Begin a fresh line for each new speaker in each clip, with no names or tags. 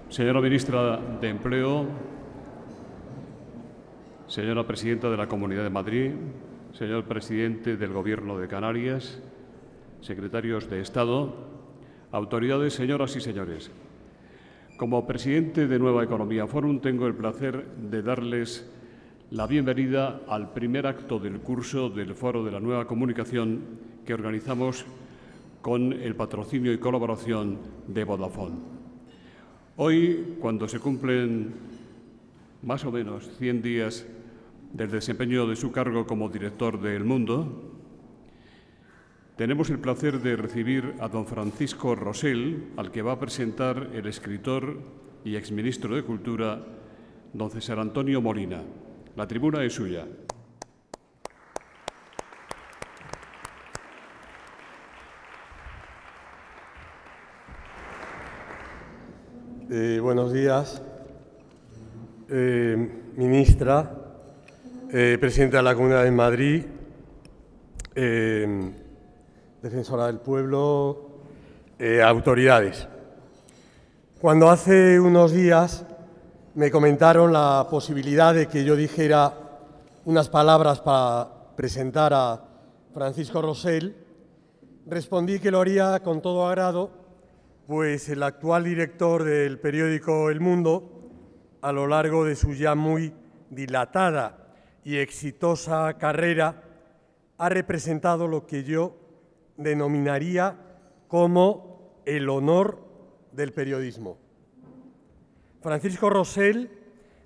Señora Ministra de Empleo, señora Presidenta de la Comunidad de Madrid, señor Presidente del Gobierno de Canarias, secretarios de Estado, autoridades, señoras y señores. Como presidente de Nueva Economía Forum, tengo el placer de darles la bienvenida al primer acto del curso del Foro de la Nueva Comunicación que organizamos con el patrocinio y colaboración de Vodafone. Hoy, cuando se cumplen más o menos 100 días del desempeño de su cargo como director de El Mundo, tenemos el placer de recibir a don Francisco Rosell, al que va a presentar el escritor y exministro de Cultura, don César Antonio Molina. La tribuna es suya.
Buenos días, ministra, presidenta de la Comunidad de Madrid, defensora del pueblo, autoridades. Cuando hace unos días me comentaron la posibilidad de que yo dijera unas palabras para presentar a Francisco Rosell, respondí que lo haría con todo agrado, pues el actual director del periódico El Mundo, a lo largo de su ya muy dilatada y exitosa carrera, ha representado lo que yo denominaría como el honor del periodismo. Francisco Rosell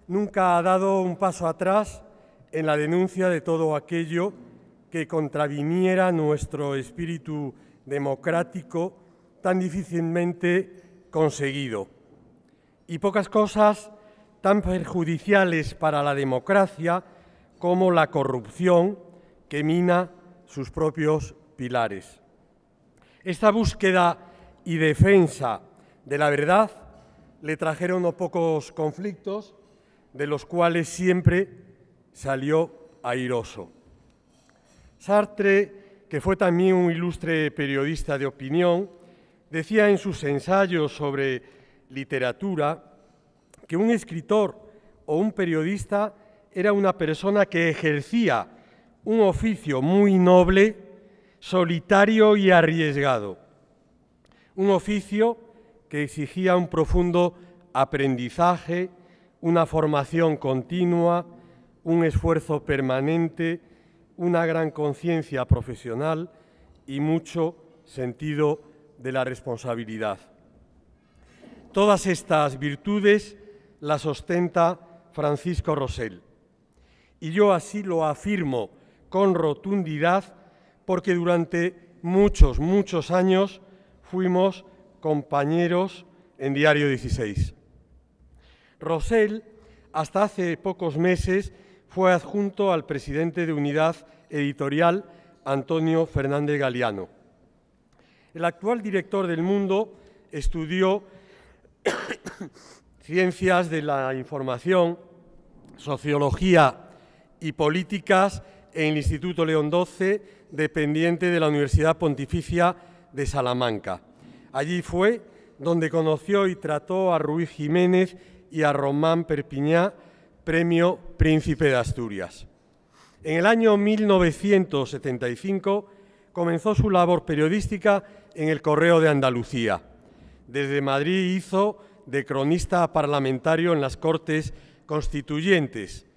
nunca ha dado un paso atrás en la denuncia de todo aquello que contraviniera nuestro espíritu democrático tan difícilmente conseguido. Y pocas cosas tan perjudiciales para la democracia como la corrupción que mina sus propios pilares. Esta búsqueda y defensa de la verdad le trajeron no pocos conflictos, de los cuales siempre salió airoso. Sartre, que fue también un ilustre periodista de opinión, decía en sus ensayos sobre literatura que un escritor o un periodista era una persona que ejercía un oficio muy noble, solitario y arriesgado. Un oficio que exigía un profundo aprendizaje, una formación continua, un esfuerzo permanente, una gran conciencia profesional y mucho sentido de la responsabilidad. Todas estas virtudes las ostenta Francisco Rosell. Y yo así lo afirmo con rotundidad porque durante muchos años fuimos compañeros en Diario 16. Rosell, hasta hace pocos meses, fue adjunto al presidente de Unidad Editorial, Antonio Fernández Galiano. El actual director del Mundo estudió Ciencias de la Información, Sociología y Políticas en el Instituto León XII, dependiente de la Universidad Pontificia de Salamanca. Allí fue donde conoció y trató a Ruiz Jiménez y a Román Perpiñá, Premio Príncipe de Asturias. En el año 1975 comenzó su labor periodística en el Correo de Andalucía. Desde Madrid hizo de cronista parlamentario en las Cortes Constituyentes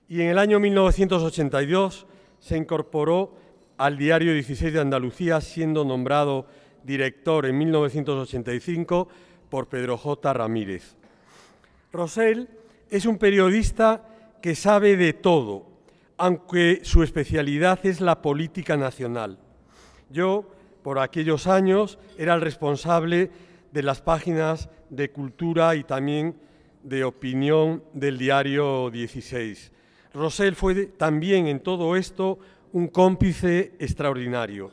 y en el año 1982 se incorporó al Diario 16 de Andalucía, siendo nombrado director en 1985 por Pedro J. Ramírez. Rosell es un periodista que sabe de todo, aunque su especialidad es la política nacional. Yo, por aquellos años, era el responsable de las páginas de cultura y también de opinión del Diario 16. Rosell fue también en todo esto un cómplice extraordinario.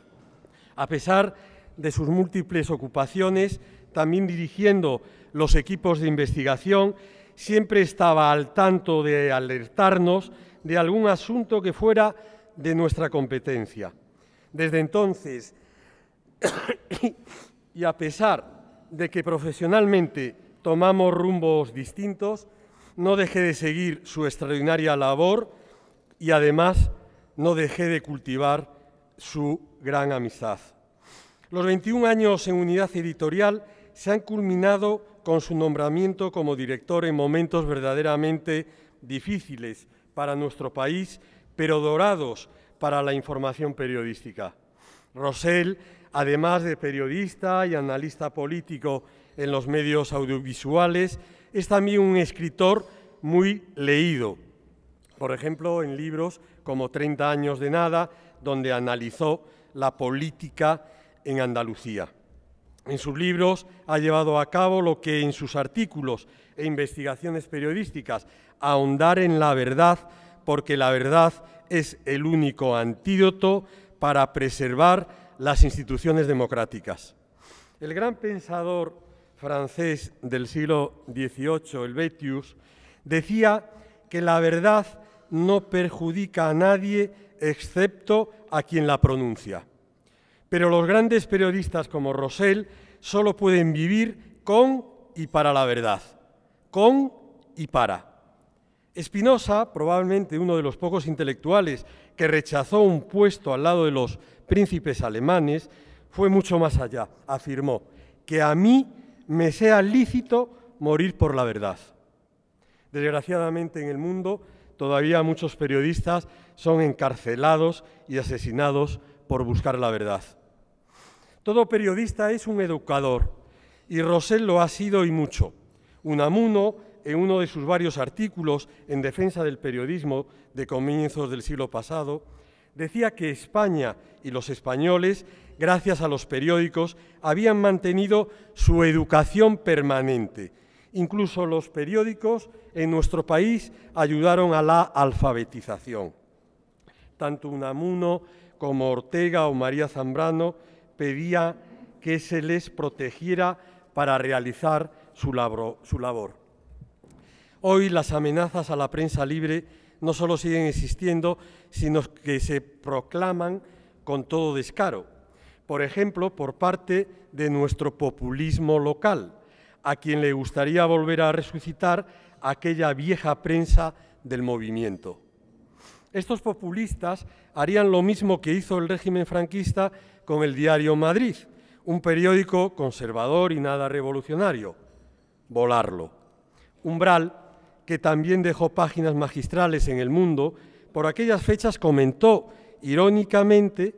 A pesar de sus múltiples ocupaciones, también dirigiendo los equipos de investigación, siempre estaba al tanto de alertarnos de algún asunto que fuera de nuestra competencia. Desde entonces, y a pesar de que profesionalmente tomamos rumbos distintos, no dejé de seguir su extraordinaria labor y además no dejé de cultivar su gran amistad. Los 21 años en Unidad Editorial se han culminado con su nombramiento como director en momentos verdaderamente difíciles para nuestro país, pero dorados para la información periodística. Rosell, además de periodista y analista político en los medios audiovisuales, es también un escritor muy leído. Por ejemplo, en libros como 30 años de nada, donde analizó la política en Andalucía. En sus libros ha llevado a cabo lo que en sus artículos e investigaciones periodísticas, ahondar en la verdad, porque la verdad es el único antídoto para preservar las instituciones democráticas. El gran pensador francés del siglo XVIII, Helvétius, decía que la verdad no perjudica a nadie excepto a quien la pronuncia. Pero los grandes periodistas como Rosell solo pueden vivir con y para la verdad, con y para. Spinoza, probablemente uno de los pocos intelectuales que rechazó un puesto al lado de los príncipes alemanes, fue mucho más allá. Afirmó que a mí me sea lícito morir por la verdad. Desgraciadamente en el mundo todavía muchos periodistas son encarcelados y asesinados por buscar la verdad. Todo periodista es un educador y Rosell lo ha sido y mucho. Unamuno, en uno de sus varios artículos en defensa del periodismo de comienzos del siglo pasado, decía que España y los españoles, gracias a los periódicos, habían mantenido su educación permanente. Incluso los periódicos en nuestro país ayudaron a la alfabetización. Tanto Unamuno como Ortega o María Zambrano pedía que se les protegiera para realizar su labor. Hoy las amenazas a la prensa libre no solo siguen existiendo, sino que se proclaman con todo descaro. Por ejemplo, por parte de nuestro populismo local, a quien le gustaría volver a resucitar aquella vieja prensa del movimiento. Estos populistas harían lo mismo que hizo el régimen franquista con el diario Madrid, un periódico conservador y nada revolucionario, volarlo. Umbral, que también dejó páginas magistrales en El Mundo, por aquellas fechas comentó irónicamente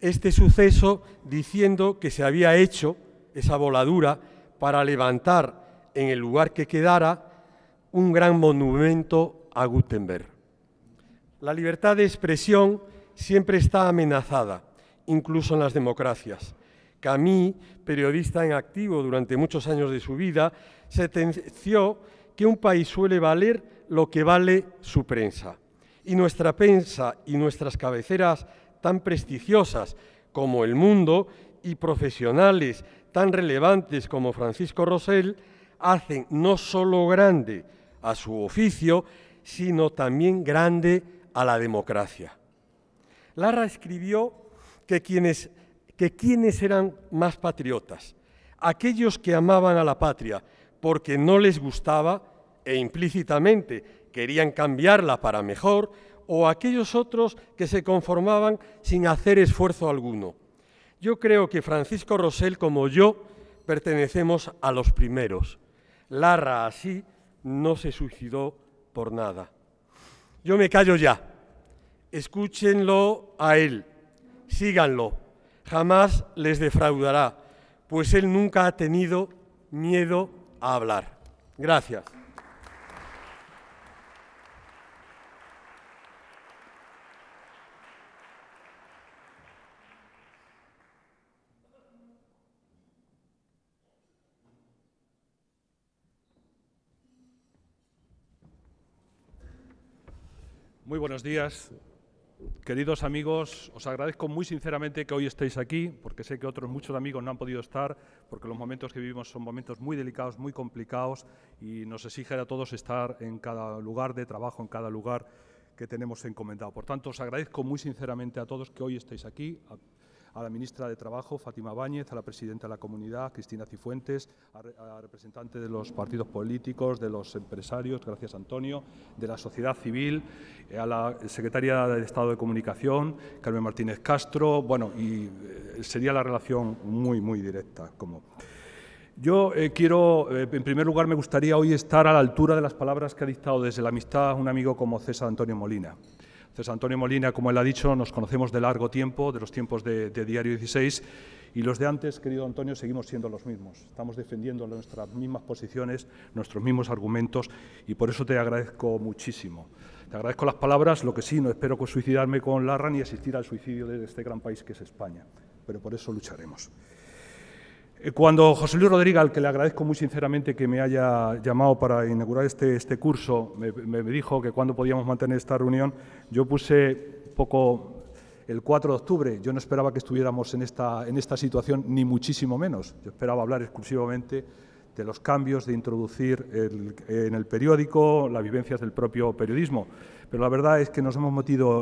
este suceso diciendo que se había hecho esa voladura para levantar en el lugar que quedara un gran monumento a Gutenberg. La libertad de expresión siempre está amenazada, incluso en las democracias. Camus, periodista en activo durante muchos años de su vida, sentenció que un país suele valer lo que vale su prensa. Y nuestra prensa y nuestras cabeceras tan prestigiosas como El Mundo y profesionales tan relevantes como Francisco Rosell hacen no solo grande a su oficio, sino también grande a la democracia. Larra escribió que quienes eran más patriotas, aquellos que amaban a la patria porque no les gustaba e implícitamente querían cambiarla para mejor, o aquellos otros que se conformaban sin hacer esfuerzo alguno. Yo creo que Francisco Rosell, como yo, pertenecemos a los primeros. Larra, así, no se suicidó por nada. Yo me callo ya. Escúchenlo a él, síganlo. Jamás les defraudará, pues él nunca ha tenido miedo a hablar. Gracias.
Muy buenos días. Queridos amigos, os agradezco muy sinceramente que hoy estéis aquí, porque sé que otros muchos amigos no han podido estar, porque los momentos que vivimos son momentos muy delicados, muy complicados, y nos exige a todos estar en cada lugar de trabajo, en cada lugar que tenemos encomendado. Por tanto, os agradezco muy sinceramente a todos que hoy estéis aquí, a la ministra de Trabajo, Fátima Báñez, a la presidenta de la Comunidad, Cristina Cifuentes, a representantes de los partidos políticos, de los empresarios, gracias Antonio, de la sociedad civil, a la secretaria de Estado de Comunicación, Carmen Martínez Castro, bueno, y sería la relación muy directa. Yo en primer lugar, me gustaría hoy estar a la altura de las palabras que ha dictado desde la amistad un amigo como César Antonio Molina. César Antonio Molina, como él ha dicho, nos conocemos de largo tiempo, de los tiempos de Diario 16, y los de antes, querido Antonio, seguimos siendo los mismos. Estamos defendiendo nuestras mismas posiciones, nuestros mismos argumentos, y por eso te agradezco muchísimo. Te agradezco las palabras, lo que sí, no espero suicidarme con Larra ni asistir al suicidio de este gran país que es España, pero por eso lucharemos. Cuando José Luis Rodríguez, al que le agradezco muy sinceramente que me haya llamado para inaugurar este curso, me dijo que cuándo podíamos mantener esta reunión, yo puse poco el 4 de octubre. Yo no esperaba que estuviéramos en esta situación, ni muchísimo menos. Yo esperaba hablar exclusivamente de los cambios, de introducir en el periódico las vivencias del propio periodismo. Pero la verdad es que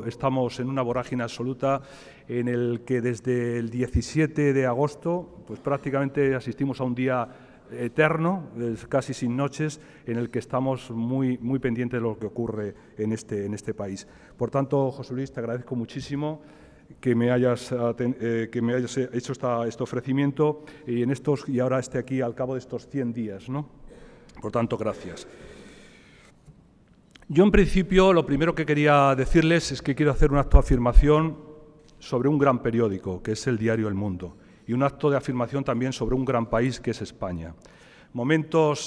estamos en una vorágine absoluta en el que desde el 17 de agosto pues prácticamente asistimos a un día eterno, casi sin noches, en el que estamos muy pendientes de lo que ocurre en este país. Por tanto, José Luis, te agradezco muchísimo que me hayas hecho este ofrecimiento y ahora esté aquí al cabo de estos 100 días, ¿no? Por tanto, gracias. Yo, en principio, lo primero que quería decirles es que quiero hacer un acto de afirmación sobre un gran periódico, que es el diario El Mundo, y un acto de afirmación también sobre un gran país, que es España.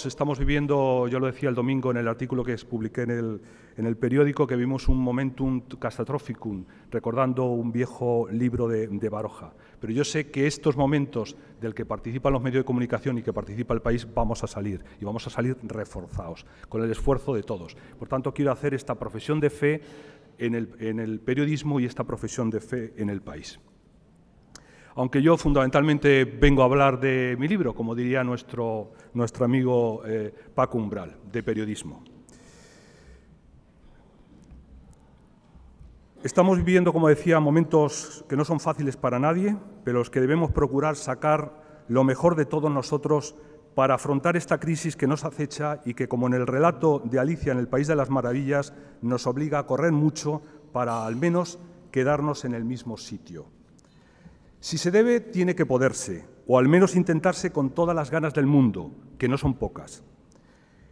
Estamos viviendo, yo lo decía el domingo en el artículo que publiqué en el periódico, que vimos un momentum catastrophicum, recordando un viejo libro de Baroja. Pero yo sé que estos momentos del que participan los medios de comunicación y que participa el país vamos a salir, y vamos a salir reforzados, con el esfuerzo de todos. Por tanto, quiero hacer esta profesión de fe en el periodismo y esta profesión de fe en el país. Aunque yo fundamentalmente vengo a hablar de mi libro, como diría nuestro amigo Paco Umbral, de periodismo. Estamos viviendo, como decía, momentos que no son fáciles para nadie, pero los que debemos procurar sacar lo mejor de todos nosotros para afrontar esta crisis que nos acecha y que, como en el relato de Alicia en el País de las Maravillas, nos obliga a correr mucho para al menos quedarnos en el mismo sitio. Si se debe, tiene que poderse, o al menos intentarse con todas las ganas del mundo, que no son pocas.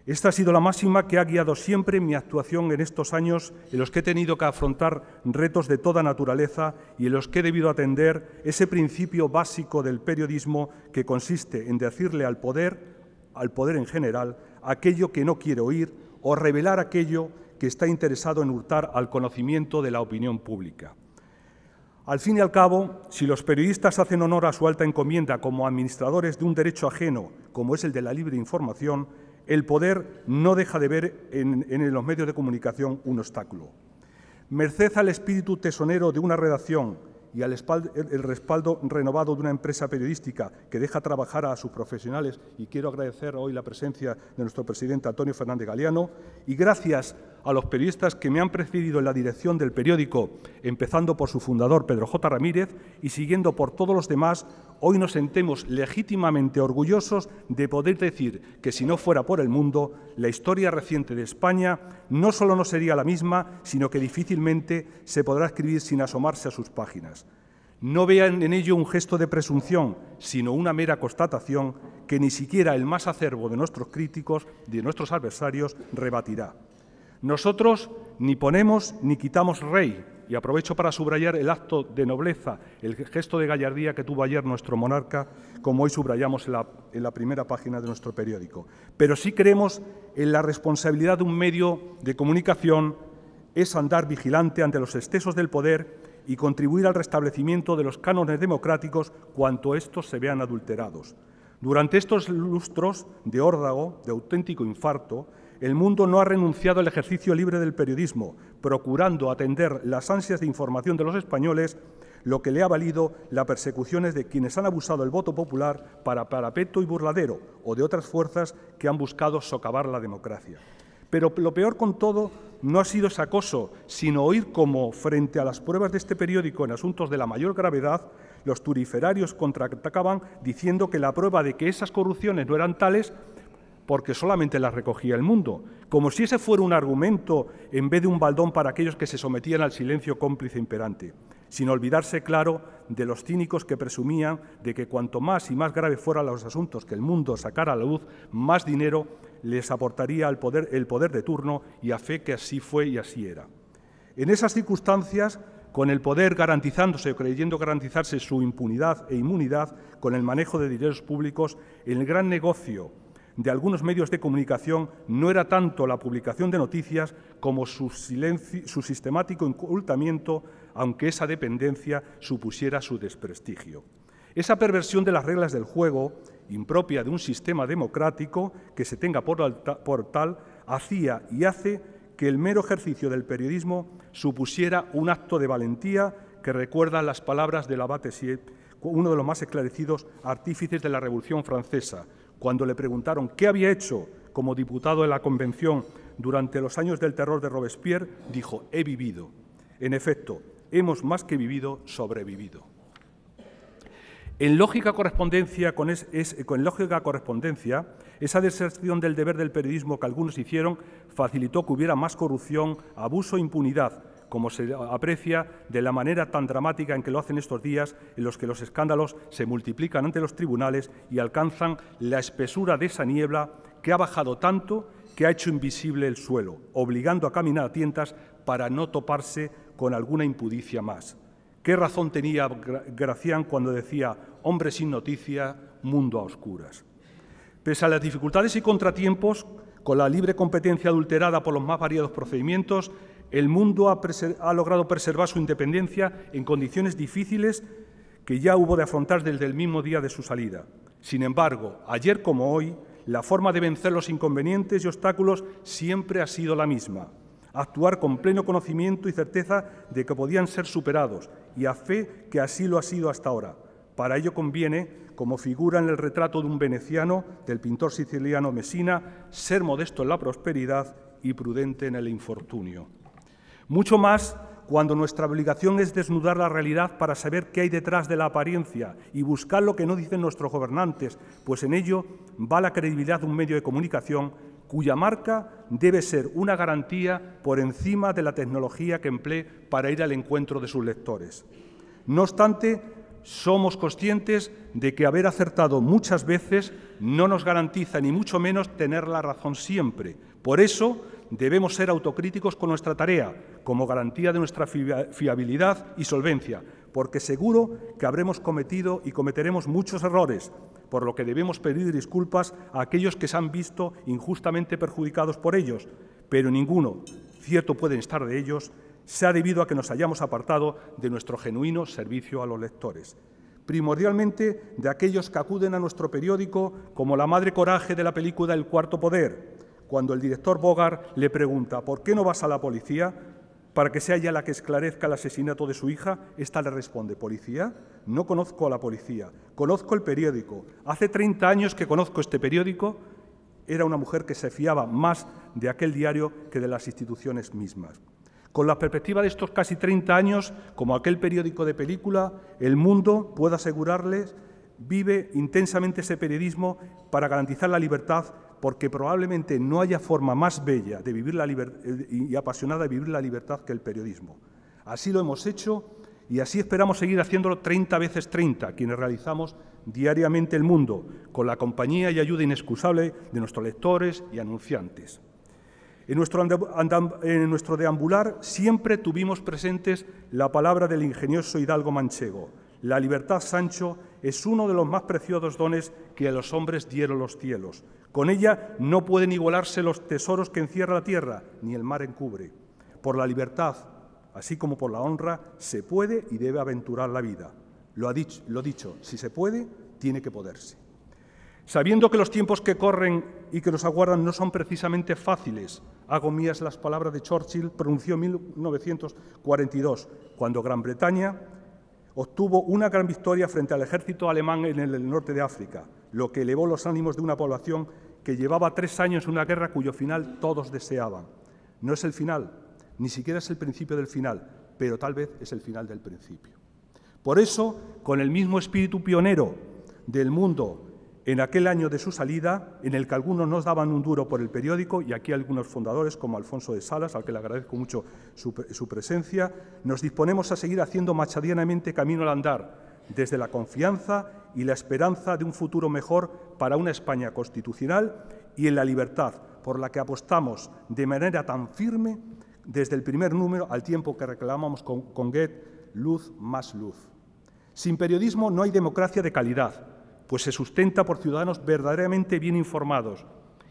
Esta ha sido la máxima que ha guiado siempre mi actuación en estos años en los que he tenido que afrontar retos de toda naturaleza y en los que he debido atender ese principio básico del periodismo que consiste en decirle al poder en general, aquello que no quiere oír o revelar aquello que está interesado en hurtar al conocimiento de la opinión pública. Al fin y al cabo, si los periodistas hacen honor a su alta encomienda como administradores de un derecho ajeno, como es el de la libre información, el poder no deja de ver en los medios de comunicación un obstáculo. Merced al espíritu tesonero de una redacción y al respaldo renovado de una empresa periodística que deja trabajar a sus profesionales, y quiero agradecer hoy la presencia de nuestro presidente Antonio Fernández Galiano, y gracias a los periodistas que me han precedido en la dirección del periódico, empezando por su fundador, Pedro J. Ramírez, y siguiendo por todos los demás, hoy nos sentemos legítimamente orgullosos de poder decir que, si no fuera por El Mundo, la historia reciente de España no solo no sería la misma, sino que difícilmente se podrá escribir sin asomarse a sus páginas. No vean en ello un gesto de presunción, sino una mera constatación que ni siquiera el más acerbo de nuestros críticos, de nuestros adversarios, rebatirá. Nosotros ni ponemos ni quitamos rey, y aprovecho para subrayar el acto de nobleza, el gesto de gallardía que tuvo ayer nuestro monarca, como hoy subrayamos en la primera página de nuestro periódico. Pero sí creemos en la responsabilidad de un medio de comunicación, es andar vigilante ante los excesos del poder y contribuir al restablecimiento de los cánones democráticos cuanto estos se vean adulterados. Durante estos lustros de órdago, de auténtico infarto, El Mundo no ha renunciado al ejercicio libre del periodismo, procurando atender las ansias de información de los españoles, lo que le ha valido las persecuciones de quienes han abusado del voto popular para parapeto y burladero, o de otras fuerzas que han buscado socavar la democracia. Pero lo peor con todo no ha sido ese acoso, sino oír cómo, frente a las pruebas de este periódico en asuntos de la mayor gravedad, los turiferarios contraatacaban diciendo que la prueba de que esas corrupciones no eran tales porque solamente las recogía El Mundo, como si ese fuera un argumento en vez de un baldón para aquellos que se sometían al silencio cómplice imperante, sin olvidarse, claro, de los cínicos que presumían de que cuanto más y más graves fueran los asuntos que El Mundo sacara a la luz, más dinero les aportaría el poder de turno, y a fe que así fue y así era. En esas circunstancias, con el poder garantizándose o creyendo garantizarse su impunidad e inmunidad con el manejo de dineros públicos, el gran negocio de algunos medios de comunicación no era tanto la publicación de noticias como su sistemático ocultamiento, aunque esa dependencia supusiera su desprestigio. Esa perversión de las reglas del juego, impropia de un sistema democrático que se tenga por tal, hacía y hace que el mero ejercicio del periodismo supusiera un acto de valentía que recuerda las palabras de Lavater, uno de los más esclarecidos artífices de la Revolución Francesa, cuando le preguntaron qué había hecho como diputado de la Convención durante los años del terror de Robespierre, dijo: he vivido. En efecto, hemos más que vivido, sobrevivido. En lógica correspondencia, esa deserción del deber del periodismo que algunos hicieron facilitó que hubiera más corrupción, abuso e impunidad, como se aprecia de la manera tan dramática en que lo hacen estos días, en los que los escándalos se multiplican ante los tribunales y alcanzan la espesura de esa niebla que ha bajado tanto que ha hecho invisible el suelo, obligando a caminar a tientas para no toparse con alguna impudicia más. ¿Qué razón tenía Gracián cuando decía: hombre sin noticia, mundo a oscuras? Pese a las dificultades y contratiempos, con la libre competencia adulterada por los más variados procedimientos, El Mundo ha logrado preservar su independencia en condiciones difíciles que ya hubo de afrontar desde el mismo día de su salida. Sin embargo, ayer como hoy, la forma de vencer los inconvenientes y obstáculos siempre ha sido la misma: actuar con pleno conocimiento y certeza de que podían ser superados, y a fe que así lo ha sido hasta ahora. Para ello conviene, como figura en el retrato de un veneciano del pintor siciliano Messina, ser modesto en la prosperidad y prudente en el infortunio. Mucho más cuando nuestra obligación es desnudar la realidad para saber qué hay detrás de la apariencia y buscar lo que no dicen nuestros gobernantes, pues en ello va la credibilidad de un medio de comunicación cuya marca debe ser una garantía por encima de la tecnología que emplee para ir al encuentro de sus lectores. No obstante, somos conscientes de que haber acertado muchas veces no nos garantiza ni mucho menos tener la razón siempre. Por eso debemos ser autocríticos con nuestra tarea, como garantía de nuestra fiabilidad y solvencia, porque seguro que habremos cometido y cometeremos muchos errores, por lo que debemos pedir disculpas a aquellos que se han visto injustamente perjudicados por ellos, pero ninguno, cierto pueden estar de ellos, se ha debido a que nos hayamos apartado de nuestro genuino servicio a los lectores. Primordialmente de aquellos que acuden a nuestro periódico como la madre coraje de la película El cuarto poder, cuando el director Bogart le pregunta ¿por qué no vas a la policía para que sea ella la que esclarezca el asesinato de su hija? Esta le responde: ¿policía? No conozco a la policía, conozco el periódico. Hace 30 años que conozco este periódico. Era una mujer que se fiaba más de aquel diario que de las instituciones mismas. Con la perspectiva de estos casi 30 años, como aquel periódico de película, El Mundo, puedo asegurarles, vive intensamente ese periodismo para garantizar la libertad, porque probablemente no haya forma más bella de vivir y apasionada de vivir la libertad que el periodismo. Así lo hemos hecho y así esperamos seguir haciéndolo 30 veces 30, quienes realizamos diariamente El Mundo, con la compañía y ayuda inexcusable de nuestros lectores y anunciantes. En nuestro deambular siempre tuvimos presentes la palabra del ingenioso hidalgo manchego: la libertad, Sancho, es uno de los más preciosos dones que a los hombres dieron los cielos. Con ella no pueden igualarse los tesoros que encierra la tierra, ni el mar encubre. Por la libertad, así como por la honra, se puede y debe aventurar la vida. Lo dicho, si se puede, tiene que poderse. Sabiendo que los tiempos que corren y que nos aguardan no son precisamente fáciles, hago mías las palabras de Churchill, pronunció en 1942, cuando Gran Bretaña obtuvo una gran victoria frente al ejército alemán en el norte de África, lo que elevó los ánimos de una población que llevaba 3 años en una guerra cuyo final todos deseaban. No es el final, ni siquiera es el principio del final, pero tal vez es el final del principio. Por eso, con el mismo espíritu pionero del mundo en aquel año de su salida, en el que algunos nos daban un duro por el periódico, y aquí algunos fundadores, como Alfonso de Salas, al que le agradezco mucho su presencia, nos disponemos a seguir haciendo machadianamente camino al andar, desde la confianza y la esperanza de un futuro mejor para una España constitucional y en la libertad, por la que apostamos de manera tan firme desde el primer número, al tiempo que reclamamos con Goethe luz más luz. Sin periodismo no hay democracia de calidad, pues se sustenta por ciudadanos verdaderamente bien informados.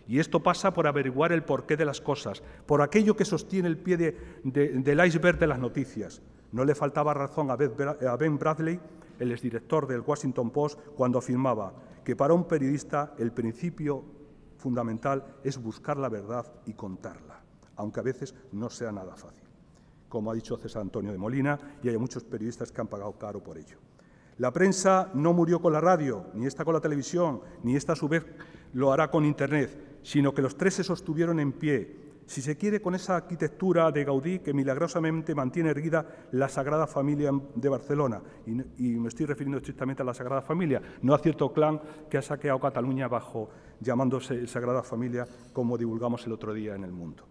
Y esto pasa por averiguar el porqué de las cosas, por aquello que sostiene el pie del iceberg de las noticias. No le faltaba razón a Ben Bradley, el exdirector del Washington Post, cuando afirmaba que para un periodista el principio fundamental es buscar la verdad y contarla, aunque a veces no sea nada fácil, como ha dicho César Antonio de Molina, y hay muchos periodistas que han pagado caro por ello. La prensa no murió con la radio, ni esta con la televisión, ni esta a su vez lo hará con Internet, sino que los tres se sostuvieron en pie, si se quiere, con esa arquitectura de Gaudí que milagrosamente mantiene erguida la Sagrada Familia de Barcelona. Y me estoy refiriendo estrictamente a la Sagrada Familia, no a cierto clan que ha saqueado Cataluña llamándose Sagrada Familia, como divulgamos el otro día en El Mundo.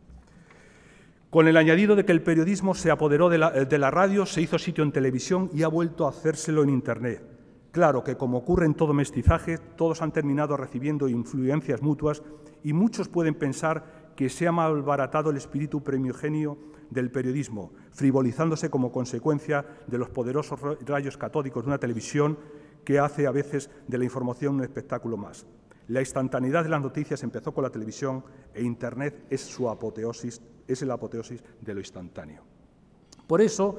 Con el añadido de que el periodismo se apoderó de la radio, se hizo sitio en televisión y ha vuelto a hacérselo en Internet. Claro que, como ocurre en todo mestizaje, todos han terminado recibiendo influencias mutuas y muchos pueden pensar que se ha malbaratado el espíritu primigenio del periodismo, frivolizándose como consecuencia de los poderosos rayos catódicos de una televisión que hace a veces de la información un espectáculo más. La instantaneidad de las noticias empezó con la televisión e Internet es su apoteosis, es el apoteosis de lo instantáneo. Por eso,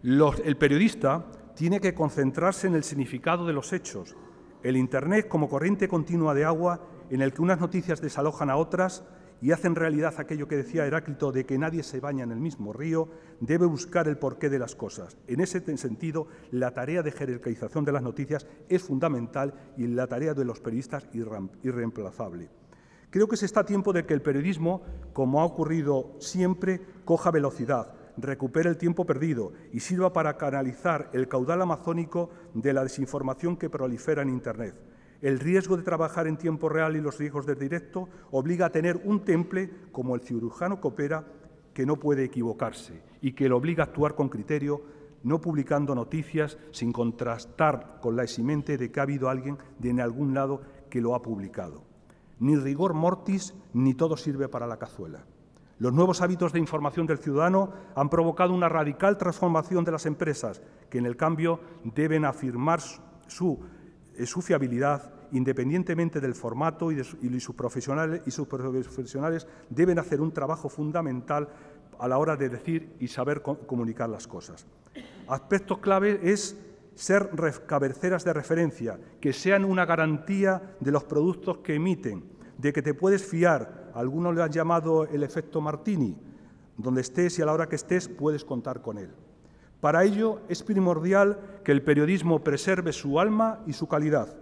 el periodista tiene que concentrarse en el significado de los hechos. El Internet como corriente continua de agua en el que unas noticias desalojan a otras y hacen realidad aquello que decía Heráclito de que nadie se baña en el mismo río, debe buscar el porqué de las cosas. En ese sentido, la tarea de jerarquización de las noticias es fundamental y la tarea de los periodistas irreemplazable. Creo que se está a tiempo de que el periodismo, como ha ocurrido siempre, coja velocidad, recupere el tiempo perdido y sirva para canalizar el caudal amazónico de la desinformación que prolifera en Internet. El riesgo de trabajar en tiempo real y los riesgos del directo obliga a tener un temple como el cirujano que opera, que no puede equivocarse y que le obliga a actuar con criterio, no publicando noticias sin contrastar con la eximente de que ha habido alguien de en algún lado que lo ha publicado. Ni rigor mortis ni todo sirve para la cazuela. Los nuevos hábitos de información del ciudadano han provocado una radical transformación de las empresas, que en el cambio deben afirmar su fiabilidad, independientemente del formato, y sus profesionales deben hacer un trabajo fundamental a la hora de decir y saber comunicar las cosas. Aspectos clave es ser cabeceras de referencia, que sean una garantía de los productos que emiten, de que te puedes fiar. Algunos le han llamado el efecto Martini, donde estés y a la hora que estés puedes contar con él. Para ello es primordial que el periodismo preserve su alma y su calidad.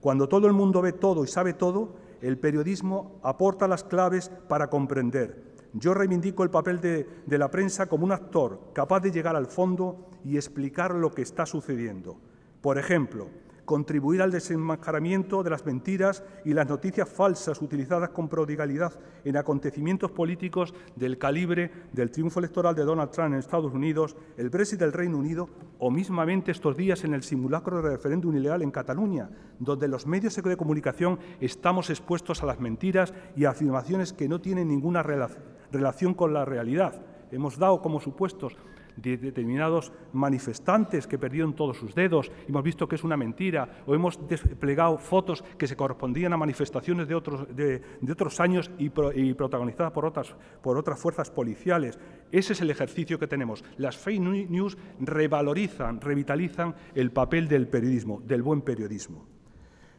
Cuando todo el mundo ve todo y sabe todo, el periodismo aporta las claves para comprender. Yo reivindico el papel de la prensa como un actor capaz de llegar al fondo y explicar lo que está sucediendo. Por ejemplo, contribuir al desenmascaramiento de las mentiras y las noticias falsas utilizadas con prodigalidad en acontecimientos políticos del calibre del triunfo electoral de Donald Trump en Estados Unidos, el Brexit del Reino Unido o mismamente estos días en el simulacro de referéndum ilegal en Cataluña, donde los medios de comunicación estamos expuestos a las mentiras y a afirmaciones que no tienen ninguna relación con la realidad. Hemos dado como supuestos de determinados manifestantes que perdieron todos sus dedos, hemos visto que es una mentira, o hemos desplegado fotos que se correspondían a manifestaciones de otros años y protagonizadas por otras fuerzas policiales. Ese es el ejercicio que tenemos. Las fake news revitalizan el papel del periodismo, del buen periodismo.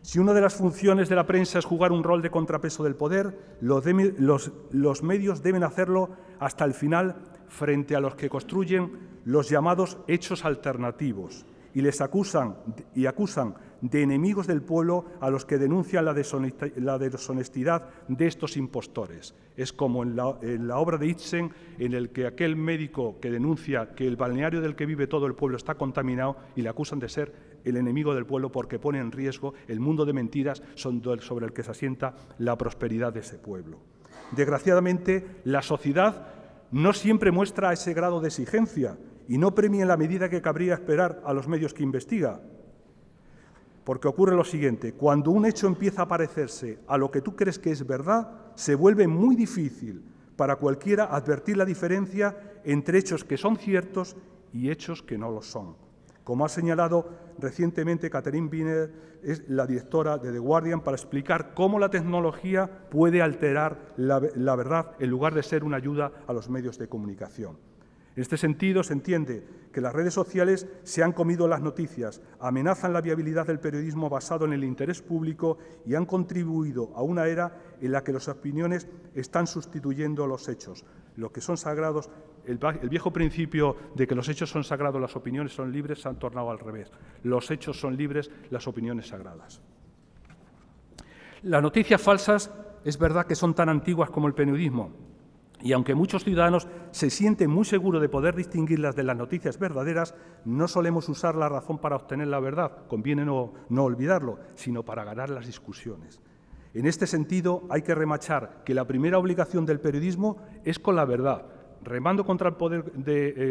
Si una de las funciones de la prensa es jugar un rol de contrapeso del poder, los medios deben hacerlo hasta el final frente a los que construyen los llamados hechos alternativos y les acusan de enemigos del pueblo a los que denuncian la deshonestidad de estos impostores. Es como en la obra de Ibsen, en el que aquel médico que denuncia que el balneario del que vive todo el pueblo está contaminado y le acusan de ser el enemigo del pueblo porque pone en riesgo el mundo de mentiras sobre el que se asienta la prosperidad de ese pueblo. Desgraciadamente, la sociedad no siempre muestra ese grado de exigencia y no premia en la medida que cabría esperar a los medios que investiga. Porque ocurre lo siguiente: cuando un hecho empieza a parecerse a lo que tú crees que es verdad, se vuelve muy difícil para cualquiera advertir la diferencia entre hechos que son ciertos y hechos que no lo son. Como ha señalado recientemente Catherine Biner, es la directora de The Guardian, para explicar cómo la tecnología puede alterar la verdad en lugar de ser una ayuda a los medios de comunicación. En este sentido, se entiende que las redes sociales se han comido las noticias, amenazan la viabilidad del periodismo basado en el interés público y han contribuido a una era en la que las opiniones están sustituyendo los hechos. Lo que son sagrados, el viejo principio de que los hechos son sagrados, las opiniones son libres, se han tornado al revés. Los hechos son libres, las opiniones sagradas. Las noticias falsas es verdad que son tan antiguas como el periodismo. Y aunque muchos ciudadanos se sienten muy seguros de poder distinguirlas de las noticias verdaderas, no solemos usar la razón para obtener la verdad, conviene no olvidarlo, sino para ganar las discusiones. En este sentido, hay que remachar que la primera obligación del periodismo es con la verdad, remando contra el poder,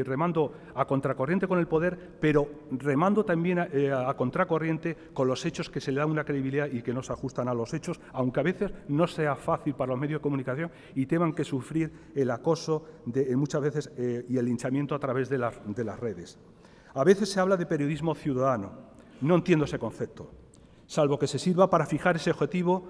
remando a contracorriente con el poder, pero remando también a contracorriente con los hechos que se le dan una credibilidad y que no se ajustan a los hechos, aunque a veces no sea fácil para los medios de comunicación y tengan que sufrir el acoso muchas veces y el linchamiento a través de las redes. A veces se habla de periodismo ciudadano. No entiendo ese concepto, salvo que se sirva para fijar ese objetivo,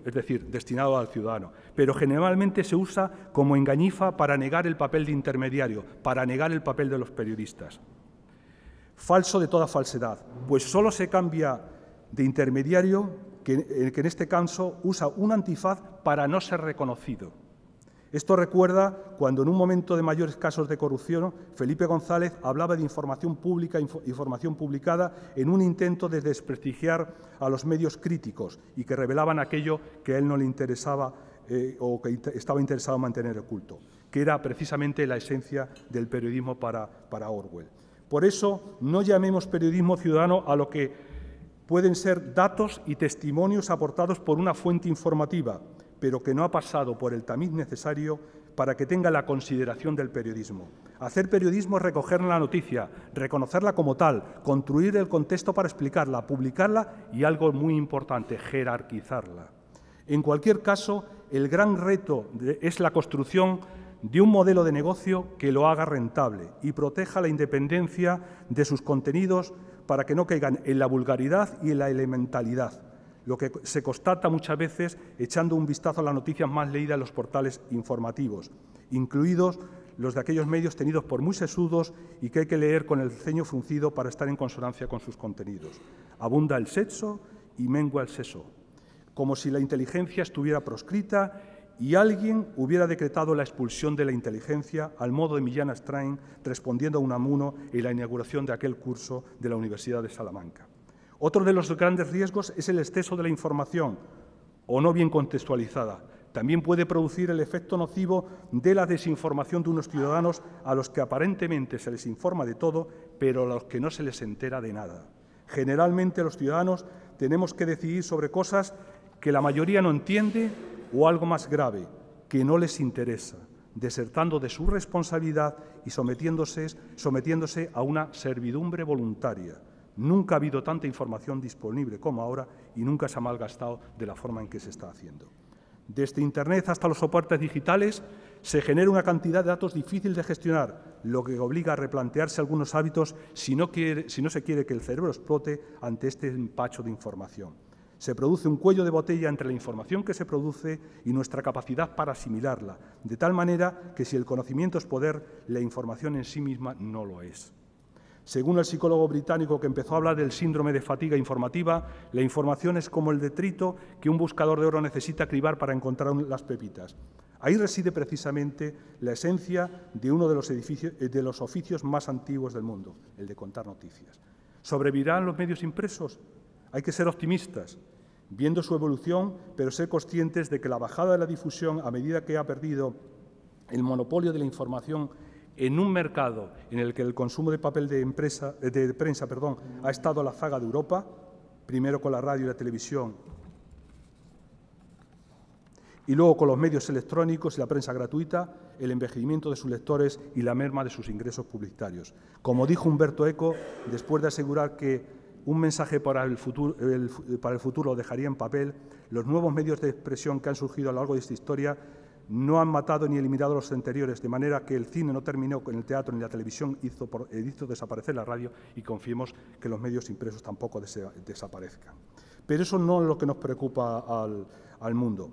es decir, destinado al ciudadano. Pero generalmente se usa como engañifa para negar el papel de intermediario, para negar el papel de los periodistas. Falso de toda falsedad, pues solo se cambia de intermediario que en este caso usa un antifaz para no ser reconocido. Esto recuerda cuando en un momento de mayores casos de corrupción, Felipe González hablaba de información pública, información publicada en un intento de desprestigiar a los medios críticos y que revelaban aquello que a él no le interesaba o que estaba interesado en mantener oculto, que era precisamente la esencia del periodismo para Orwell. Por eso, no llamemos periodismo ciudadano a lo que pueden ser datos y testimonios aportados por una fuente informativa, pero que no ha pasado por el tamiz necesario para que tenga la consideración del periodismo. Hacer periodismo es recoger la noticia, reconocerla como tal, construir el contexto para explicarla, publicarla y, algo muy importante, jerarquizarla. En cualquier caso, el gran reto es la construcción de un modelo de negocio que lo haga rentable y proteja la independencia de sus contenidos para que no caigan en la vulgaridad y en la elementalidad, lo que se constata muchas veces echando un vistazo a las noticias más leídas en los portales informativos, incluidos los de aquellos medios tenidos por muy sesudos y que hay que leer con el ceño fruncido para estar en consonancia con sus contenidos. Abunda el sexo y mengua el seso, como si la inteligencia estuviera proscrita y alguien hubiera decretado la expulsión de la inteligencia al modo de Millán Astráin respondiendo a Unamuno en la inauguración de aquel curso de la Universidad de Salamanca. Otro de los grandes riesgos es el exceso de la información, o no bien contextualizada. También puede producir el efecto nocivo de la desinformación de unos ciudadanos a los que aparentemente se les informa de todo, pero a los que no se les entera de nada. Generalmente los ciudadanos tenemos que decidir sobre cosas que la mayoría no entiende o algo más grave, que no les interesa, desertando de su responsabilidad y sometiéndose a una servidumbre voluntaria. Nunca ha habido tanta información disponible como ahora y nunca se ha malgastado de la forma en que se está haciendo. Desde Internet hasta los soportes digitales se genera una cantidad de datos difícil de gestionar, lo que obliga a replantearse algunos hábitos si no se quiere que el cerebro explote ante este empacho de información. Se produce un cuello de botella entre la información que se produce y nuestra capacidad para asimilarla, de tal manera que si el conocimiento es poder, la información en sí misma no lo es. Según el psicólogo británico que empezó a hablar del síndrome de fatiga informativa, la información es como el detrito que un buscador de oro necesita cribar para encontrar las pepitas. Ahí reside precisamente la esencia de uno de los oficios más antiguos del mundo, el de contar noticias. ¿Sobrevivirán los medios impresos? Hay que ser optimistas, viendo su evolución, pero ser conscientes de que la bajada de la difusión, a medida que ha perdido el monopolio de la información en un mercado en el que el consumo de papel de prensa ha estado a la zaga de Europa, primero con la radio y la televisión y luego con los medios electrónicos y la prensa gratuita, el envejecimiento de sus lectores y la merma de sus ingresos publicitarios. Como dijo Umberto Eco, después de asegurar que un mensaje para el futuro lo dejaría en papel, los nuevos medios de expresión que han surgido a lo largo de esta historia no han matado ni eliminado los anteriores, de manera que el cine no terminó con el teatro ni la televisión hizo desaparecer la radio, y confiemos que los medios impresos tampoco desaparezcan. Pero eso no es lo que nos preocupa al mundo.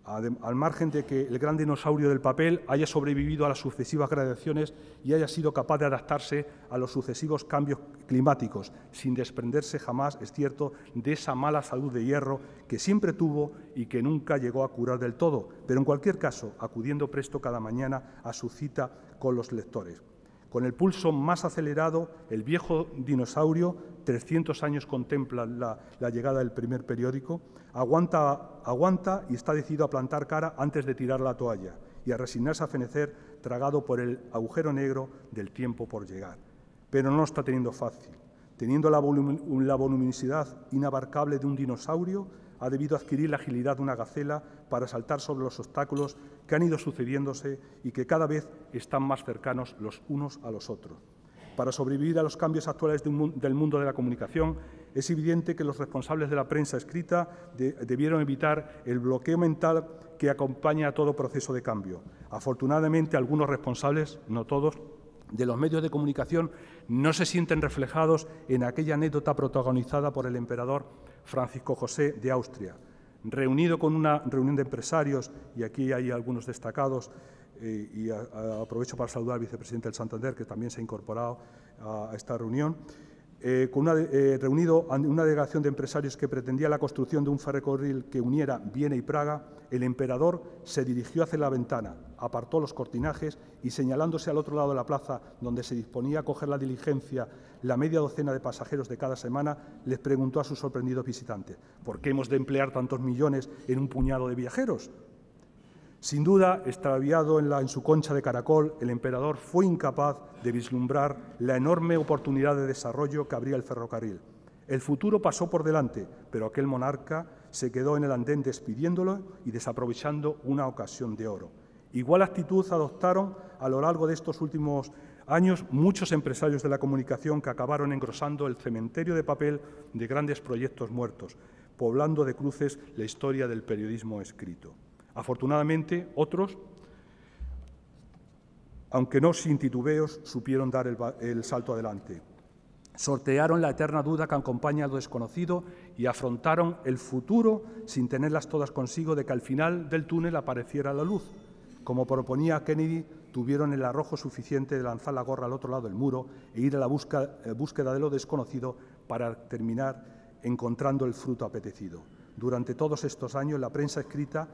Al margen de que el gran dinosaurio del papel haya sobrevivido a las sucesivas gradaciones y haya sido capaz de adaptarse a los sucesivos cambios climáticos, sin desprenderse jamás, es cierto, de esa mala salud de hierro que siempre tuvo y que nunca llegó a curar del todo, pero en cualquier caso, acudiendo presto cada mañana a su cita con los lectores. Con el pulso más acelerado, el viejo dinosaurio, 300 años contempla la llegada del primer periódico, aguanta y está decidido a plantar cara antes de tirar la toalla y a resignarse a fenecer tragado por el agujero negro del tiempo por llegar. Pero no lo está teniendo fácil. Teniendo la voluminosidad inabarcable de un dinosaurio, ha debido adquirir la agilidad de una gacela para saltar sobre los obstáculos que han ido sucediéndose y que cada vez están más cercanos los unos a los otros. Para sobrevivir a los cambios actuales del mundo de la comunicación, es evidente que los responsables de la prensa escrita debieron evitar el bloqueo mental que acompaña a todo proceso de cambio. Afortunadamente, algunos responsables, no todos, de los medios de comunicación no se sienten reflejados en aquella anécdota protagonizada por el emperador Francisco José de Austria, reunido con una reunión de empresarios, y aquí hay algunos destacados, y aprovecho para saludar al vicepresidente del Santander, que también se ha incorporado a esta reunión, reunido ante una delegación de empresarios que pretendía la construcción de un ferrocarril que uniera Viena y Praga. El emperador se dirigió hacia la ventana, apartó los cortinajes y, señalándose al otro lado de la plaza, donde se disponía a coger la diligencia la media docena de pasajeros de cada semana, les preguntó a sus sorprendidos visitantes: ¿por qué hemos de emplear tantos millones en un puñado de viajeros? Sin duda, extraviado en su concha de caracol, el emperador fue incapaz de vislumbrar la enorme oportunidad de desarrollo que abría el ferrocarril. El futuro pasó por delante, pero aquel monarca se quedó en el andén despidiéndolo y desaprovechando una ocasión de oro. Igual actitud adoptaron a lo largo de estos últimos años muchos empresarios de la comunicación que acabaron engrosando el cementerio de papel de grandes proyectos muertos, poblando de cruces la historia del periodismo escrito. Afortunadamente, otros, aunque no sin titubeos, supieron dar el salto adelante. Sortearon la eterna duda que acompaña a lo desconocido y afrontaron el futuro sin tenerlas todas consigo, de que al final del túnel apareciera la luz. Como proponía Kennedy, tuvieron el arrojo suficiente de lanzar la gorra al otro lado del muro e ir a la búsqueda de lo desconocido para terminar encontrando el fruto apetecido. Durante todos estos años, la prensa escrita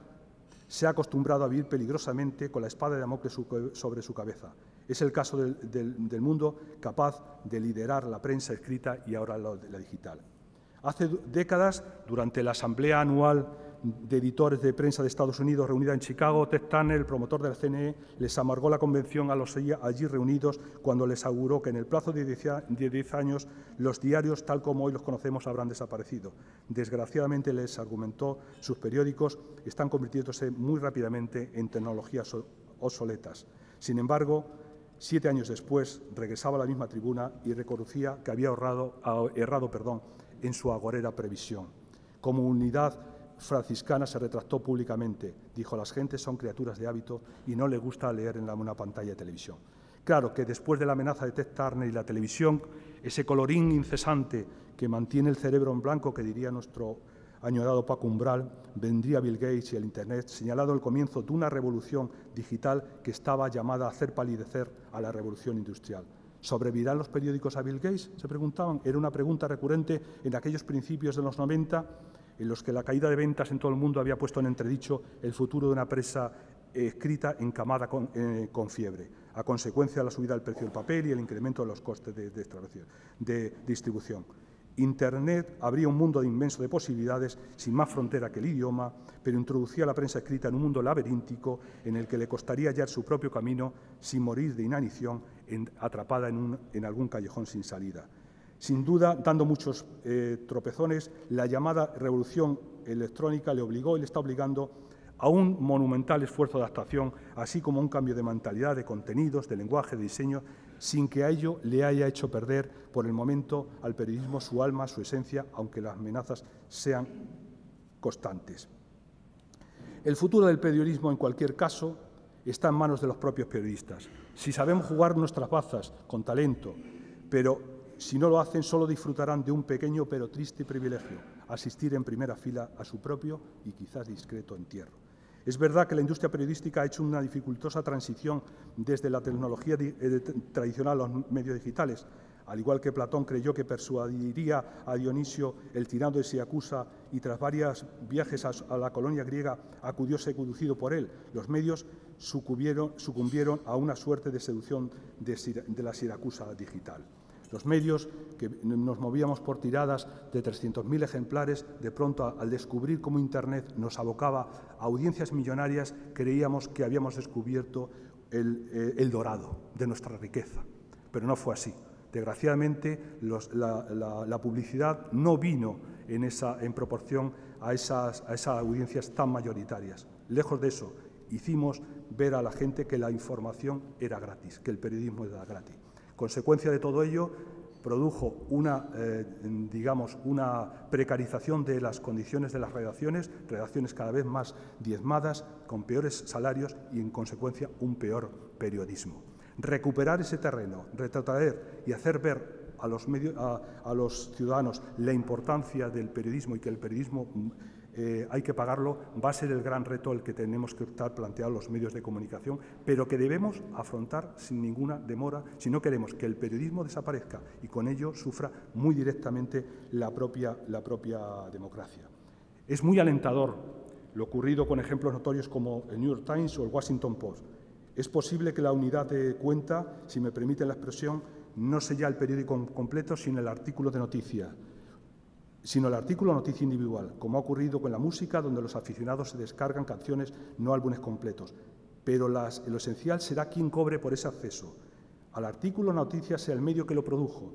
se ha acostumbrado a vivir peligrosamente con la espada de Damocles sobre su cabeza. Es el caso del mundo capaz de liderar la prensa escrita y ahora la digital. Hace décadas, durante la Asamblea Anual de Editores de Prensa de Estados Unidos, reunida en Chicago, Ted Turner, el promotor del CNE, les amargó la convención a los allí reunidos cuando les aseguró que en el plazo de 10 años los diarios, tal como hoy los conocemos, habrán desaparecido. Desgraciadamente, les argumentó, sus periódicos están convirtiéndose muy rápidamente en tecnologías obsoletas. Sin embargo, 7 años después, regresaba a la misma tribuna y reconocía que había errado en su agorera previsión. Como unidad franciscana se retractó públicamente. Dijo: las gentes son criaturas de hábito y no les gusta leer en una pantalla de televisión. Claro que después de la amenaza de Ted Turner y la televisión, ese colorín incesante que mantiene el cerebro en blanco, que diría nuestro añorado Paco Umbral, vendría Bill Gates y el Internet, señalado el comienzo de una revolución digital que estaba llamada a hacer palidecer a la revolución industrial. ¿Sobrevivirán los periódicos a Bill Gates?, se preguntaban. Era una pregunta recurrente en aquellos principios de los 90, en los que la caída de ventas en todo el mundo había puesto en entredicho el futuro de una prensa escrita encamada con fiebre, a consecuencia de la subida del precio del papel y el incremento de los costes de distribución. Internet abría un mundo inmenso de posibilidades, sin más frontera que el idioma, pero introducía a la prensa escrita en un mundo laberíntico en el que le costaría hallar su propio camino sin morir de inanición, atrapada en algún callejón sin salida. Sin duda, dando muchos tropezones, la llamada revolución electrónica le obligó y le está obligando a un monumental esfuerzo de adaptación, así como a un cambio de mentalidad, de contenidos, de lenguaje, de diseño, sin que a ello le haya hecho perder por el momento al periodismo su alma, su esencia, aunque las amenazas sean constantes. El futuro del periodismo, en cualquier caso, está en manos de los propios periodistas. Si sabemos jugar nuestras bazas con talento, pero si no lo hacen, solo disfrutarán de un pequeño pero triste privilegio: asistir en primera fila a su propio y quizás discreto entierro. Es verdad que la industria periodística ha hecho una dificultosa transición desde la tecnología tradicional a los medios digitales. Al igual que Platón creyó que persuadiría a Dionisio el tirano de Siracusa y tras varios viajes a la colonia griega acudió seducido por él, los medios sucumbieron a una suerte de seducción de la Siracusa digital. Los medios, que nos movíamos por tiradas de 300.000 ejemplares, de pronto, al descubrir cómo Internet nos abocaba a audiencias millonarias, creíamos que habíamos descubierto el dorado de nuestra riqueza. Pero no fue así. Desgraciadamente, la publicidad no vino en proporción a esas audiencias tan mayoritarias. Lejos de eso, hicimos ver a la gente que la información era gratis, que el periodismo era gratis. Consecuencia de todo ello, produjo una precarización de las condiciones de las redacciones cada vez más diezmadas, con peores salarios y, en consecuencia, un peor periodismo. Recuperar ese terreno, retrotraer y hacer ver a los ciudadanos la importancia del periodismo y que el periodismo hay que pagarlo, va a ser el gran reto al que tenemos que estar planteados los medios de comunicación, pero que debemos afrontar sin ninguna demora si no queremos que el periodismo desaparezca y con ello sufra muy directamente la propia democracia. Es muy alentador lo ocurrido con ejemplos notorios como el New York Times o el Washington Post. Es posible que la unidad de cuenta, si me permiten la expresión, no sea ya el periódico completo, sino el artículo de noticia, noticia individual, como ha ocurrido con la música, donde los aficionados se descargan canciones, no álbumes completos. Pero lo esencial será quién cobre por ese acceso. Al artículo noticia sea el medio que lo produjo,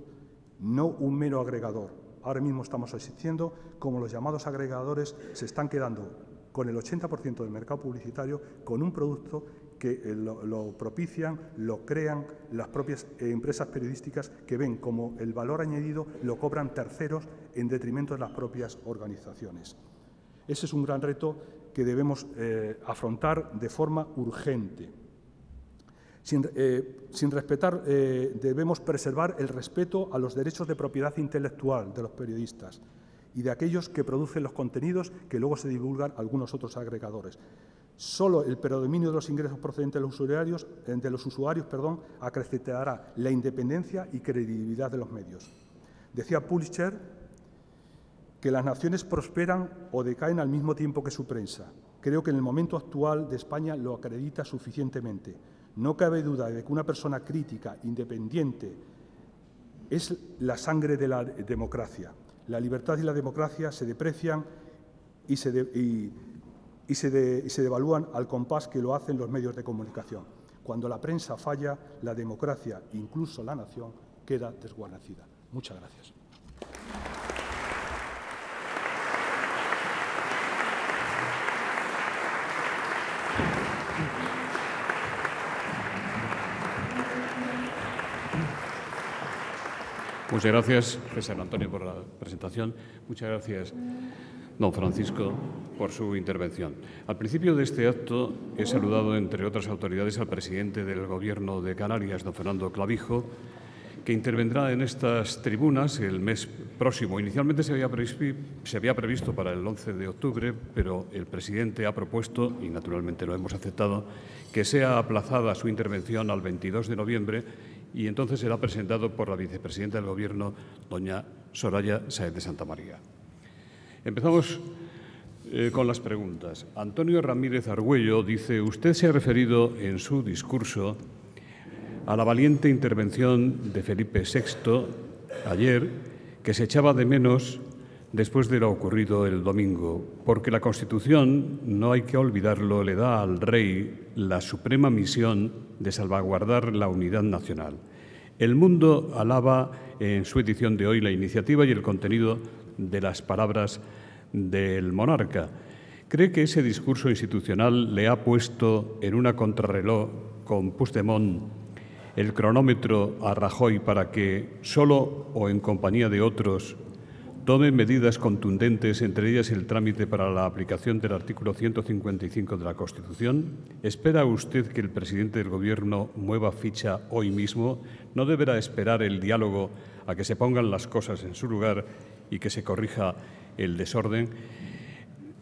no un mero agregador. Ahora mismo estamos asistiendo como los llamados agregadores se están quedando con el 80% del mercado publicitario con un producto que lo propician, lo crean las propias empresas periodísticas que ven como el valor añadido lo cobran terceros en detrimento de las propias organizaciones. Ese es un gran reto que debemos afrontar de forma urgente. Debemos preservar el respeto a los derechos de propiedad intelectual de los periodistas y de aquellos que producen los contenidos que luego se divulgan a algunos otros agregadores. Solo el predominio de los ingresos procedentes de los usuarios, acrecentará la independencia y credibilidad de los medios. Decía Pulitzer que las naciones prosperan o decaen al mismo tiempo que su prensa. Creo que en el momento actual de España lo acredita suficientemente. No cabe duda de que una persona crítica, independiente, es la sangre de la democracia. La libertad y la democracia se deprecian y se devalúan al compás que lo hacen los medios de comunicación. Cuando la prensa falla, la democracia, incluso la nación, queda desguarnecida. Muchas gracias.
Muchas gracias, César Antonio, por la presentación. Muchas gracias, don Francisco, por su intervención. Al principio de este acto he saludado, entre otras autoridades, al presidente del Gobierno de Canarias, don Fernando Clavijo, que intervendrá en estas tribunas el mes próximo. Inicialmente se había previsto para el 11 de octubre, pero el presidente ha propuesto, y naturalmente lo hemos aceptado, que sea aplazada su intervención al 22 de noviembre y entonces será presentado por la vicepresidenta del Gobierno, doña Soraya Sáenz de Santamaría. Empezamos con las preguntas. Antonio Ramírez Argüello dice: usted se ha referido en su discurso a la valiente intervención de Felipe VI ayer, que se echaba de menos después de lo ocurrido el domingo, porque la Constitución, no hay que olvidarlo, le da al rey la suprema misión de salvaguardar la unidad nacional. El Mundo alaba en su edición de hoy la iniciativa y el contenido de las palabras del monarca. ¿Cree que ese discurso institucional le ha puesto en una contrarreloj con Puigdemont el cronómetro a Rajoy para que, solo o en compañía de otros, tome medidas contundentes, entre ellas el trámite para la aplicación del artículo 155 de la Constitución? ¿Espera usted que el presidente del Gobierno mueva ficha hoy mismo? ¿No deberá esperar el diálogo a que se pongan las cosas en su lugar y que se corrija el desorden?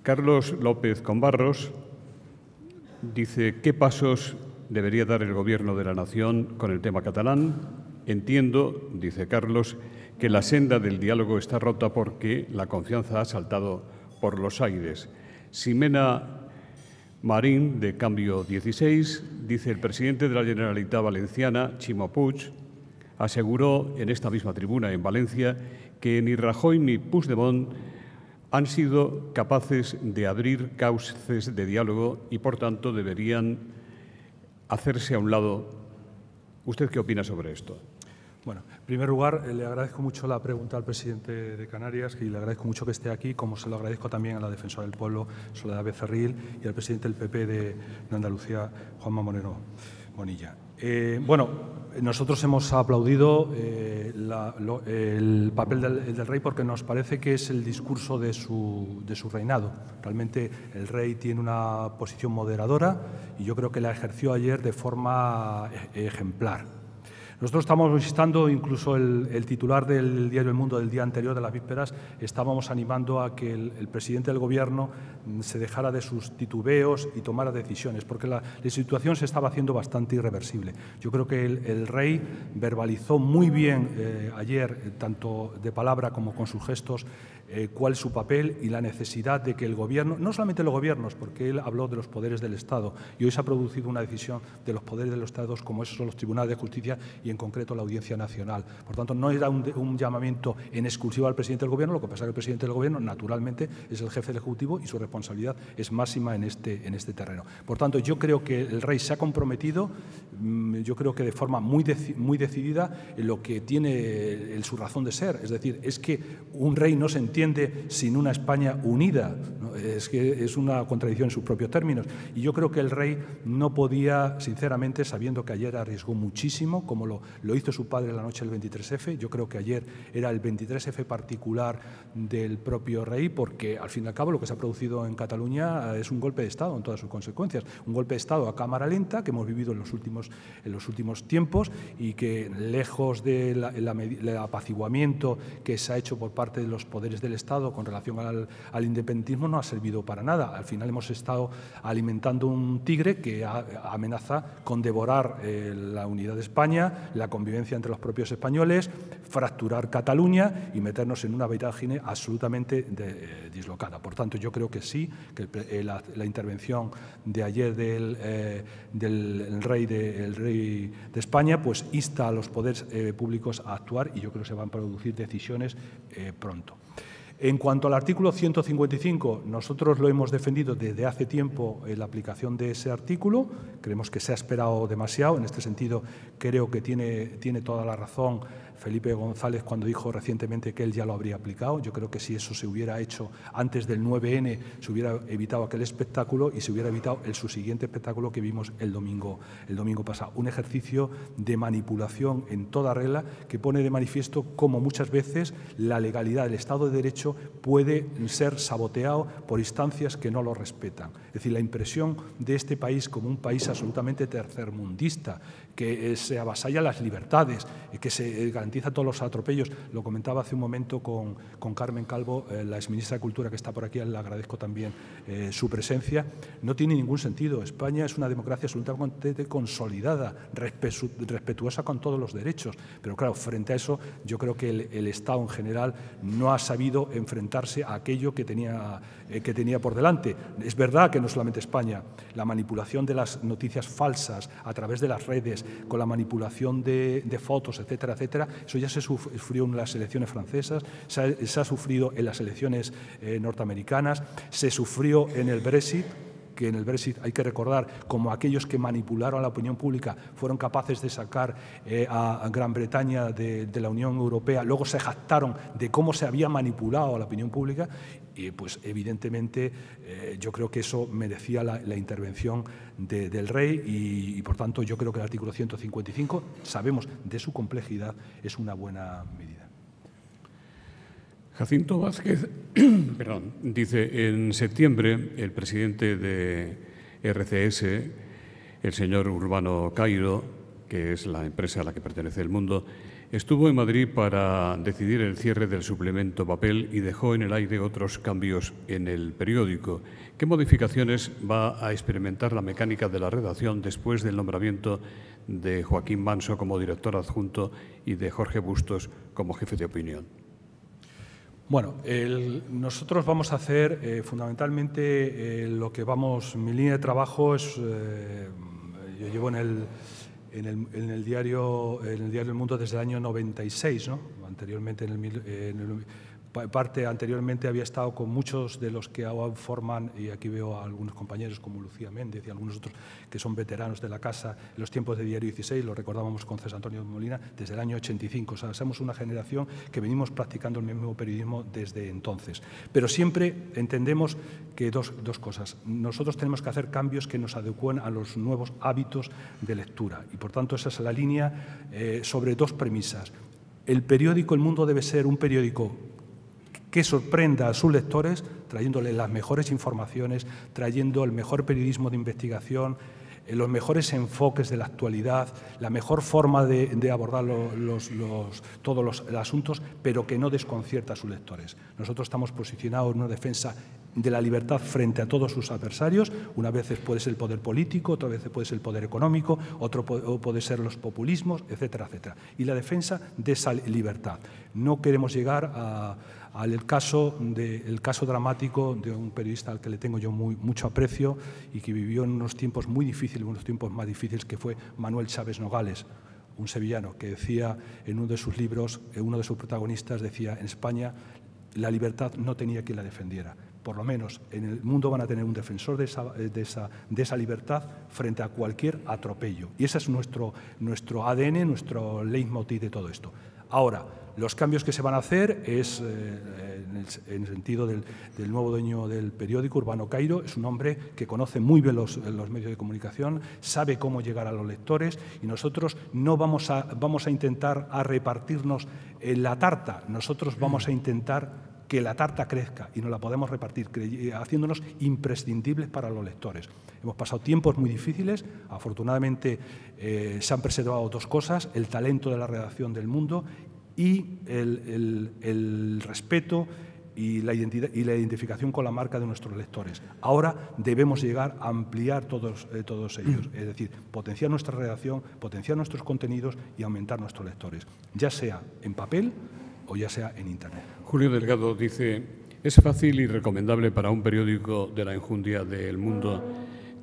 Carlos López Combarros dice: ¿qué pasos debería dar el Gobierno de la Nación con el tema catalán? Entiendo, dice Carlos, que la senda del diálogo está rota porque la confianza ha saltado por los aires. Ximena Marín, de Cambio 16, dice: el presidente de la Generalitat Valenciana, Ximo Puig, aseguró en esta misma tribuna en Valencia que ni Rajoy ni Puigdemont han sido capaces de abrir cauces de diálogo y, por tanto, deberían hacerse a un lado. ¿Usted qué opina sobre esto?
Bueno, en primer lugar, le agradezco mucho la pregunta al presidente de Canarias y le agradezco mucho que esté aquí, como se lo agradezco también a la defensora del pueblo, Soledad Becerril, y al presidente del PP de Andalucía, Juanma Moreno Bonilla. Nosotros hemos aplaudido el papel del rey porque nos parece que es el discurso de su reinado. Realmente el rey tiene una posición moderadora y yo creo que la ejerció ayer de forma ejemplar. Nosotros estamos instando, incluso el titular del diario El Mundo del día anterior, de las vísperas, estábamos animando a que el presidente del Gobierno se dejara de sus titubeos y tomara decisiones, porque la situación se estaba haciendo bastante irreversible. Yo creo que el rey verbalizó muy bien ayer, tanto de palabra como con sus gestos, cuál es su papel y la necesidad de que el Gobierno, no solamente los gobiernos, porque él habló de los poderes del Estado, y hoy se ha producido una decisión de los poderes de los Estados, como esos son los tribunales de justicia y en concreto la Audiencia Nacional. Por tanto, no era un llamamiento en exclusiva al presidente del Gobierno, lo que pasa es que el presidente del Gobierno, naturalmente, es el jefe del Ejecutivo y su responsabilidad es máxima en este terreno. Por tanto, yo creo que el rey se ha comprometido, yo creo que de forma muy decidida, en lo que tiene su razón de ser. Es decir, es que un rey no se entiende sin una España unida, ¿no? Es que es una contradicción en sus propios términos. Y yo creo que el rey no podía, sinceramente, sabiendo que ayer arriesgó muchísimo, como lo hizo su padre la noche del 23F, yo creo que ayer era el 23F particular del propio rey, porque al fin y al cabo lo que se ha producido en Cataluña es un golpe de Estado en todas sus consecuencias. Un golpe de Estado a cámara lenta que hemos vivido en los últimos tiempos y que, lejos del apaciguamiento que se ha hecho por parte de los poderes del Estado con relación al independentismo, no ha servido para nada. Al final hemos estado alimentando un tigre que amenaza con devorar la unidad de España, la convivencia entre los propios españoles, fracturar Cataluña y meternos en una vorágine absolutamente dislocada. Por tanto, yo creo que sí, que la intervención de ayer del rey de España pues insta a los poderes públicos a actuar y yo creo que se van a producir decisiones pronto. En cuanto al artículo 155, nosotros lo hemos defendido desde hace tiempo la aplicación de ese artículo. Creemos que se ha esperado demasiado. En este sentido, creo que tiene toda la razón Felipe González cuando dijo recientemente que él ya lo habría aplicado. Yo creo que si eso se hubiera hecho antes del 9N, se hubiera evitado aquel espectáculo y se hubiera evitado el subsiguiente espectáculo que vimos el domingo pasado. Un ejercicio de manipulación en toda regla que pone de manifiesto cómo muchas veces la legalidad del Estado de Derecho puede ser saboteado por instancias que no lo respetan. Es decir, la impresión de este país como un país absolutamente tercermundista, que se avasalla las libertades, que se garantiza todos los atropellos. Lo comentaba hace un momento con Carmen Calvo, la exministra de Cultura que está por aquí, le agradezco también su presencia. No tiene ningún sentido. España es una democracia absolutamente consolidada, respetuosa con todos los derechos. Pero claro, frente a eso, yo creo que el Estado en general no ha sabido enfrentarse a aquello que tenía por delante. Es verdad que no solamente España, la manipulación de las noticias falsas a través de las redes, con la manipulación de fotos, etcétera, etcétera, eso ya se sufrió en las elecciones francesas, se ha sufrido en las elecciones norteamericanas, se sufrió en el Brexit, que en el Brexit hay que recordar como aquellos que manipularon a la opinión pública fueron capaces de sacar a Gran Bretaña de la Unión Europea, luego se jactaron de cómo se había manipulado a la opinión pública y pues evidentemente yo creo que eso merecía la intervención del rey y por tanto yo creo que el artículo 155, sabemos de su complejidad, es una buena medida.
Jacinto Vázquez dice, en septiembre el presidente de RCS, el señor Urbano Cairo, que es la empresa a la que pertenece El Mundo, estuvo en Madrid para decidir el cierre del suplemento papel y dejó en el aire otros cambios en el periódico. ¿Qué modificaciones va a experimentar la mecánica de la redacción después del nombramiento de Joaquín Manso como director adjunto y de Jorge Bustos como jefe de opinión?
Bueno, nosotros vamos a hacer fundamentalmente mi línea de trabajo es, yo llevo en el diario El Mundo desde el año 96, ¿no? Anteriormente anteriormente había estado con muchos de los que ahora forman, y aquí veo a algunos compañeros como Lucía Méndez y algunos otros que son veteranos de la casa en los tiempos de Diario 16, lo recordábamos con César Antonio Molina, desde el año 85. O sea, somos una generación que venimos practicando el mismo periodismo desde entonces. Pero siempre entendemos que dos cosas. Nosotros tenemos que hacer cambios que nos adecúen a los nuevos hábitos de lectura y, por tanto, esa es la línea sobre dos premisas. El periódico El Mundo debe ser un periódico que sorprenda a sus lectores, trayéndole las mejores informaciones, trayendo el mejor periodismo de investigación, los mejores enfoques de la actualidad, la mejor forma de abordar todos los asuntos, pero que no desconcierta a sus lectores. Nosotros estamos posicionados en una defensa de la libertad frente a todos sus adversarios. Una vez puede ser el poder político, otra vez puede ser el poder económico, otro puede ser los populismos, etcétera, etcétera. Y la defensa de esa libertad. No queremos llegar al caso dramático de un periodista al que le tengo yo mucho aprecio y que vivió en unos tiempos muy difíciles, unos tiempos más difíciles, que fue Manuel Chaves Nogales, un sevillano que decía en uno de sus libros, uno de sus protagonistas decía, en España la libertad no tenía quien la defendiera. Por lo menos en el mundo van a tener un defensor de esa libertad frente a cualquier atropello. Y ese es nuestro ADN, nuestro leitmotiv de todo esto. Ahora, los cambios que se van a hacer es, en el sentido del nuevo dueño del periódico, Urbano Cairo, es un hombre que conoce muy bien los medios de comunicación, sabe cómo llegar a los lectores y nosotros no vamos a intentar repartirnos la tarta, nosotros vamos a intentar que la tarta crezca y nos la podemos repartir, haciéndonos imprescindibles para los lectores. Hemos pasado tiempos muy difíciles, afortunadamente se han preservado dos cosas, el talento de la redacción del Mundo y el respeto y la identificación con la marca de nuestros lectores. Ahora debemos llegar a ampliar todos ellos, es decir, potenciar nuestra redacción, potenciar nuestros contenidos y aumentar nuestros lectores, ya sea en papel o ya sea en Internet.
Julio Delgado dice, ¿es fácil y recomendable para un periódico de la enjundia de El Mundo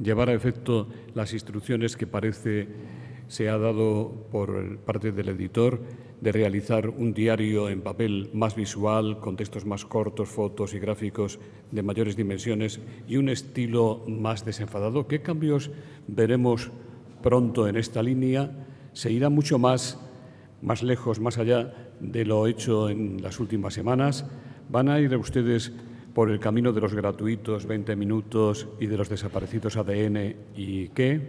llevar a efecto las instrucciones que parece se ha dado por parte del editor de realizar un diario en papel más visual, con textos más cortos, fotos y gráficos de mayores dimensiones y un estilo más desenfadado? ¿Qué cambios veremos pronto en esta línea? ¿Se irá mucho más lejos, más allá de lo hecho en las últimas semanas? ¿Van a ir ustedes por el camino de los gratuitos 20 minutos y de los desaparecidos ADN y qué?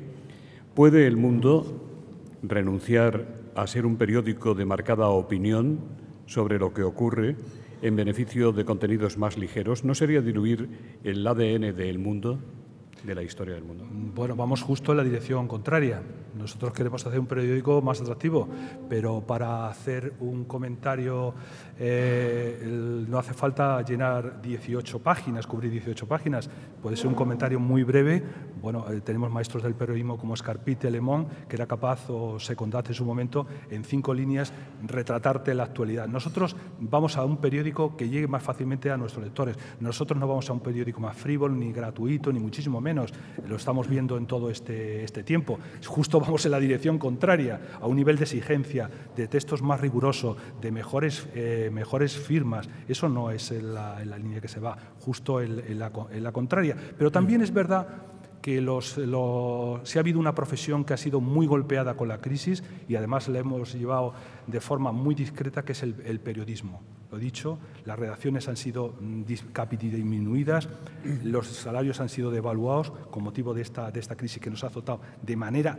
¿Puede El Mundo renunciar a ser un periódico de marcada opinión sobre lo que ocurre en beneficio de contenidos más ligeros? ¿No sería diluir el ADN de El Mundo? de la historia del mundo.
Bueno, vamos justo en la dirección contraria. Nosotros queremos hacer un periódico más atractivo, pero para hacer un comentario no hace falta llenar 18 páginas, cubrir 18 páginas. Puede ser un comentario muy breve. Bueno, tenemos maestros del periodismo como Escarpite, Lemón, que era capaz, o Secondat en su momento, en 5 líneas, retratarte la actualidad. Nosotros vamos a un periódico que llegue más fácilmente a nuestros lectores. Nosotros no vamos a un periódico más frívolo, ni gratuito, ni muchísimo menos. Lo estamos viendo en todo este tiempo. Justo vamos en la dirección contraria, a un nivel de exigencia, de textos más rigurosos, de mejores firmas. Eso no es en la línea que se va, justo en la contraria. Pero también es verdad que si ha habido una profesión que ha sido muy golpeada con la crisis y además la hemos llevado de forma muy discreta, que es el periodismo. Lo dicho, las redacciones han sido disminuidas, los salarios han sido devaluados con motivo de esta crisis que nos ha azotado de manera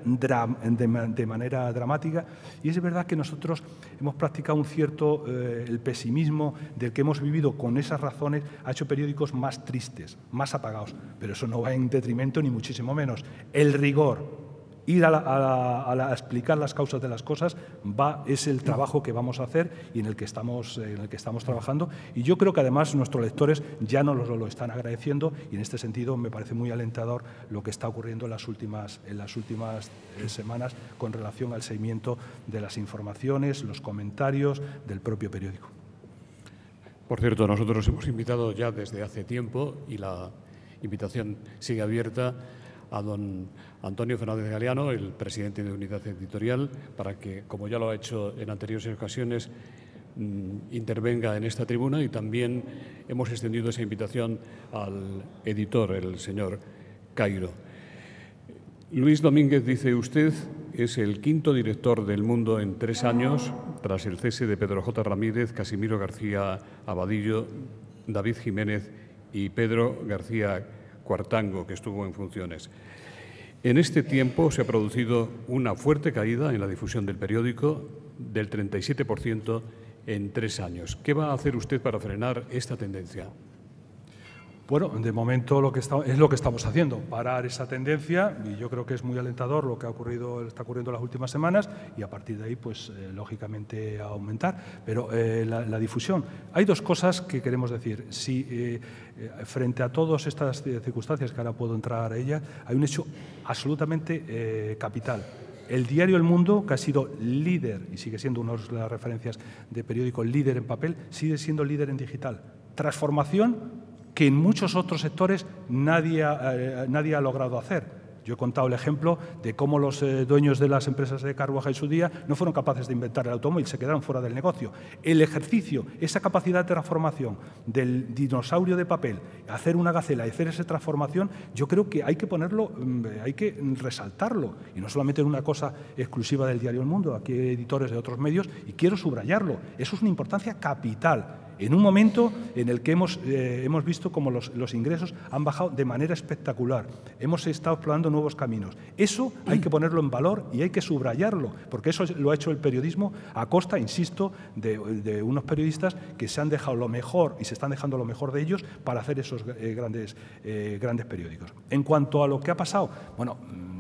dramática, y es verdad que nosotros hemos practicado un cierto el pesimismo del que hemos vivido con esas razones, ha hecho periódicos más tristes, más apagados, pero eso no va en detrimento ni muchísimo menos. El rigor, ir a explicar las causas de las cosas es el trabajo que vamos a hacer y en el que estamos trabajando. Y yo creo que además nuestros lectores ya nos lo están agradeciendo, y en este sentido me parece muy alentador lo que está ocurriendo en las últimas semanas con relación al seguimiento de las informaciones, los comentarios del propio periódico.
Por cierto, nosotros hemos invitado ya desde hace tiempo, y la invitación sigue abierta, a don Antonio Fernández Galeano, el presidente de Unidad Editorial, para que, como ya lo ha hecho en anteriores ocasiones, intervenga en esta tribuna, y también hemos extendido esa invitación al editor, el señor Cairo. Luis Domínguez, dice usted, es el 5º director del Mundo en 3 años, tras el cese de Pedro J. Ramírez, Casimiro García Abadillo, David Jiménez y Pedro García Cuartango, que estuvo en funciones. En este tiempo se ha producido una fuerte caída en la difusión del periódico del 37% en 3 años. ¿Qué va a hacer usted para frenar esta tendencia?
Bueno, de momento es lo que estamos haciendo, parar esa tendencia, y yo creo que es muy alentador lo que está ocurriendo en las últimas semanas, y a partir de ahí, pues, lógicamente, aumentar. Pero la difusión, hay 2 cosas que queremos decir. Si frente a todas estas circunstancias, que ahora puedo entrar a ellas, hay un hecho absolutamente capital. El diario El Mundo, que ha sido líder, y sigue siendo una de las referencias de periódico líder en papel, sigue siendo líder en digital. Transformación que en muchos otros sectores nadie ha logrado hacer. Yo he contado el ejemplo de cómo los dueños de las empresas de Carwaja en su día no fueron capaces de inventar el automóvil, se quedaron fuera del negocio. El ejercicio, esa capacidad de transformación del dinosaurio de papel, hacer una gacela y hacer esa transformación, yo creo que hay que ponerlo, hay que resaltarlo. Y no solamente en una cosa exclusiva del diario El Mundo, aquí hay editores de otros medios, y quiero subrayarlo. Eso es una importancia capital, en un momento en el que hemos visto cómo los ingresos han bajado de manera espectacular. Hemos estado explorando nuevos caminos. Eso hay que ponerlo en valor y hay que subrayarlo, porque eso lo ha hecho el periodismo a costa, insisto, de unos periodistas que se han dejado lo mejor y se están dejando lo mejor de ellos para hacer esos grandes periódicos. En cuanto a lo que ha pasado, bueno,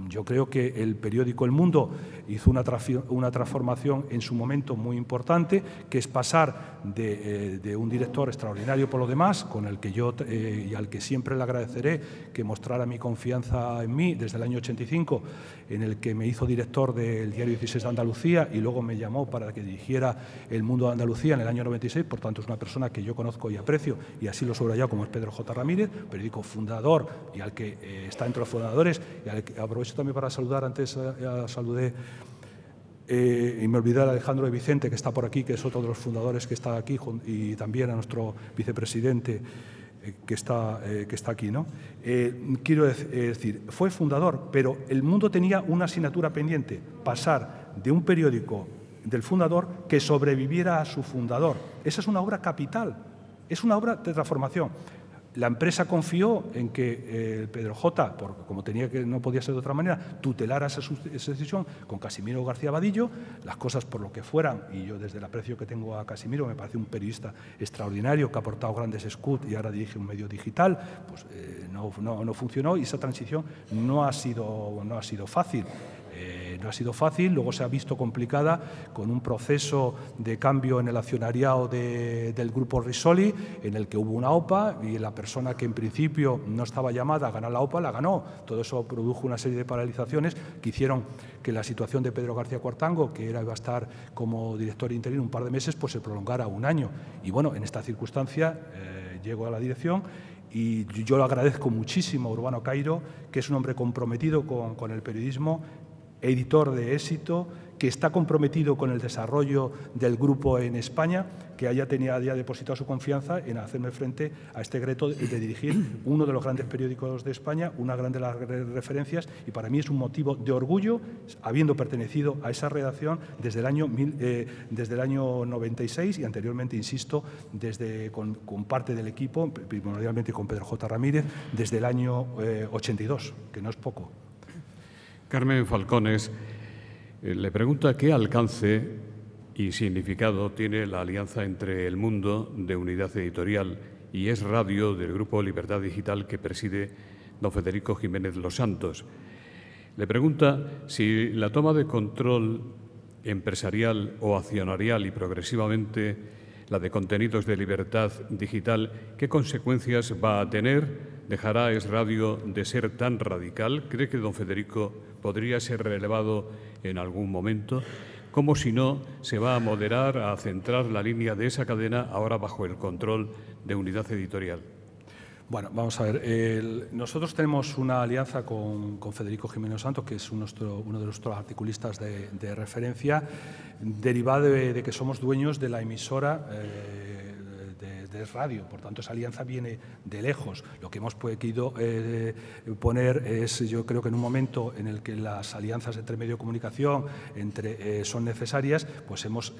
yo creo que el periódico El Mundo hizo una transformación en su momento muy importante, que es pasar de un director extraordinario por lo demás, con el que yo y al que siempre le agradeceré que mostrara mi confianza en mí desde el año 85, en el que me hizo director del diario 16 de Andalucía y luego me llamó para que dirigiera El Mundo de Andalucía en el año 96, por tanto es una persona que yo conozco y aprecio, y así lo he subrayado, como es Pedro J. Ramírez, periódico fundador y al que está entre los fundadores, y al que aprovecho también para saludar. Antes saludé y me olvidé a Alejandro de Vicente, que está por aquí, que es otro de los fundadores que está aquí, y también a nuestro vicepresidente que está aquí, ¿no? Quiero decir, fue fundador, pero El Mundo tenía una asignatura pendiente: pasar de un periódico del fundador que sobreviviera a su fundador. Esa es una obra capital, es una obra de transformación. La empresa confió en que Pedro J, como no podía ser de otra manera, tutelara esa decisión con Casimiro García Vadillo, las cosas por lo que fueran, y yo desde el aprecio que tengo a Casimiro, me parece un periodista extraordinario que ha aportado grandes scouts y ahora dirige un medio digital, pues no funcionó y esa transición no ha sido fácil. No ha sido fácil, luego se ha visto complicada con un proceso de cambio en el accionariado del grupo Risoli, en el que hubo una OPA y la persona que en principio no estaba llamada a ganar la OPA la ganó. Todo eso produjo una serie de paralizaciones que hicieron que la situación de Pedro García Cuartango, que iba a estar como director interino un par de meses, pues se prolongara un año. Y bueno, en esta circunstancia llego a la dirección. Y yo le agradezco muchísimo a Urbano Cairo, que es un hombre comprometido con el periodismo, editor de éxito, que está comprometido con el desarrollo del grupo en España, que haya depositado su confianza en hacerme frente a este reto de dirigir uno de los grandes periódicos de España, una gran de las referencias, y para mí es un motivo de orgullo, habiendo pertenecido a esa redacción desde el año 96 y anteriormente, insisto, con parte del equipo, primordialmente con Pedro J. Ramírez, desde el año 82, que no es poco.
Carmen Falcones le pregunta qué alcance y significado tiene la alianza entre El Mundo, de Unidad Editorial, y Es Radio, del Grupo Libertad Digital, que preside don Federico Jiménez Los Santos. Le pregunta si la toma de control empresarial o accionarial y progresivamente la de contenidos de Libertad Digital, ¿qué consecuencias va a tener? ¿Dejará Es Radio de ser tan radical? ¿Cree que don Federico podría ser relevado en algún momento? ¿Cómo, si no, se va a moderar, a centrar la línea de esa cadena ahora bajo el control de Unidad Editorial?
Bueno, vamos a ver. Nosotros tenemos una alianza con Federico Jiménez Santos, que es uno de nuestros articulistas de referencia, derivado de que somos dueños de la emisora de Radio. Por tanto, esa alianza viene de lejos. Lo que hemos querido poner es, yo creo que en un momento en el que las alianzas entre medio de comunicación son necesarias, pues hemos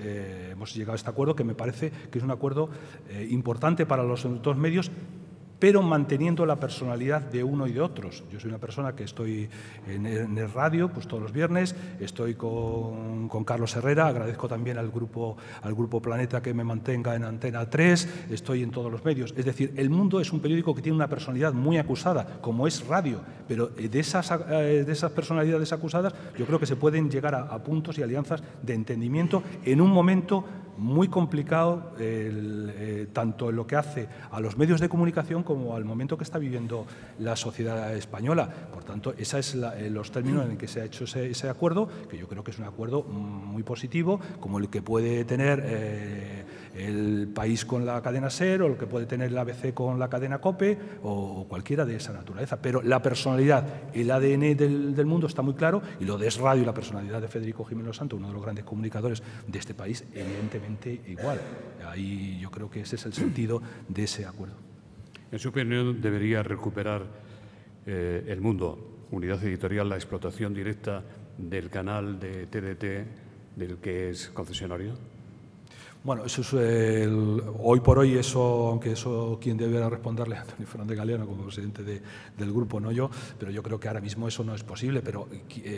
llegado a este acuerdo, que me parece que es un acuerdo importante para los dos medios, pero manteniendo la personalidad de uno y de otros. Yo soy una persona que estoy en el radio pues todos los viernes, estoy con Carlos Herrera, agradezco también al grupo Planeta que me mantenga en Antena 3, estoy en todos los medios. Es decir, El Mundo es un periódico que tiene una personalidad muy acusada, como es Radio, pero de esas personalidades acusadas yo creo que se pueden llegar a puntos y alianzas de entendimiento en un momento muy complicado, tanto en lo que hace a los medios de comunicación como al momento que está viviendo la sociedad española. Por tanto, esos son los términos en que se ha hecho ese acuerdo, que yo creo que es un acuerdo muy positivo, como el que puede tener El País con la cadena SER, o el que puede tener la ABC con la cadena COPE, o cualquiera de esa naturaleza. Pero la personalidad, el ADN del Mundo está muy claro, y lo de Es Radio y la personalidad de Federico Jiménez Los Santos, uno de los grandes comunicadores de este país, evidentemente igual. Ahí yo creo que ese es el sentido de ese acuerdo.
En su opinión, ¿debería recuperar El Mundo, Unidad Editorial, la explotación directa del canal de TDT del que es concesionario?
Bueno, eso es hoy por hoy, aunque eso quien deberá responderle a Antonio Fernández Galeano como presidente del grupo, no yo, pero yo creo que ahora mismo eso no es posible. Pero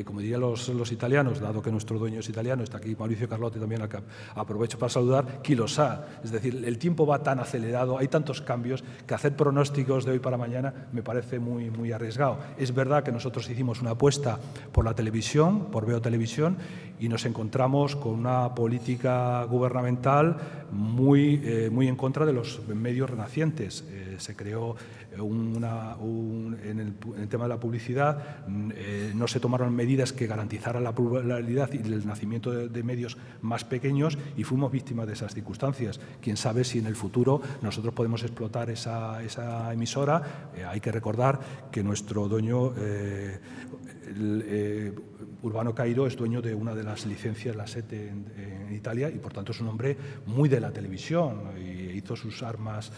como dirían los italianos, dado que nuestro dueño es italiano, está aquí Mauricio Carlotti también, al que aprovecho para saludar, chi lo sa. Es decir, el tiempo va tan acelerado, hay tantos cambios, que hacer pronósticos de hoy para mañana me parece muy, muy arriesgado. Es verdad que nosotros hicimos una apuesta por la televisión, por Veo Televisión, y nos encontramos con una política gubernamental muy en contra de los medios renacientes. Se creó en el tema de la publicidad, no se tomaron medidas que garantizaran la pluralidad y el nacimiento de medios más pequeños, y fuimos víctimas de esas circunstancias. Quién sabe si en el futuro nosotros podemos explotar esa emisora. Hay que recordar que nuestro dueño, Urbano Cairo, es dueño de una de las licencias, la SETE, en Italia, y por tanto es un hombre muy de la televisión, y hizo sus armas,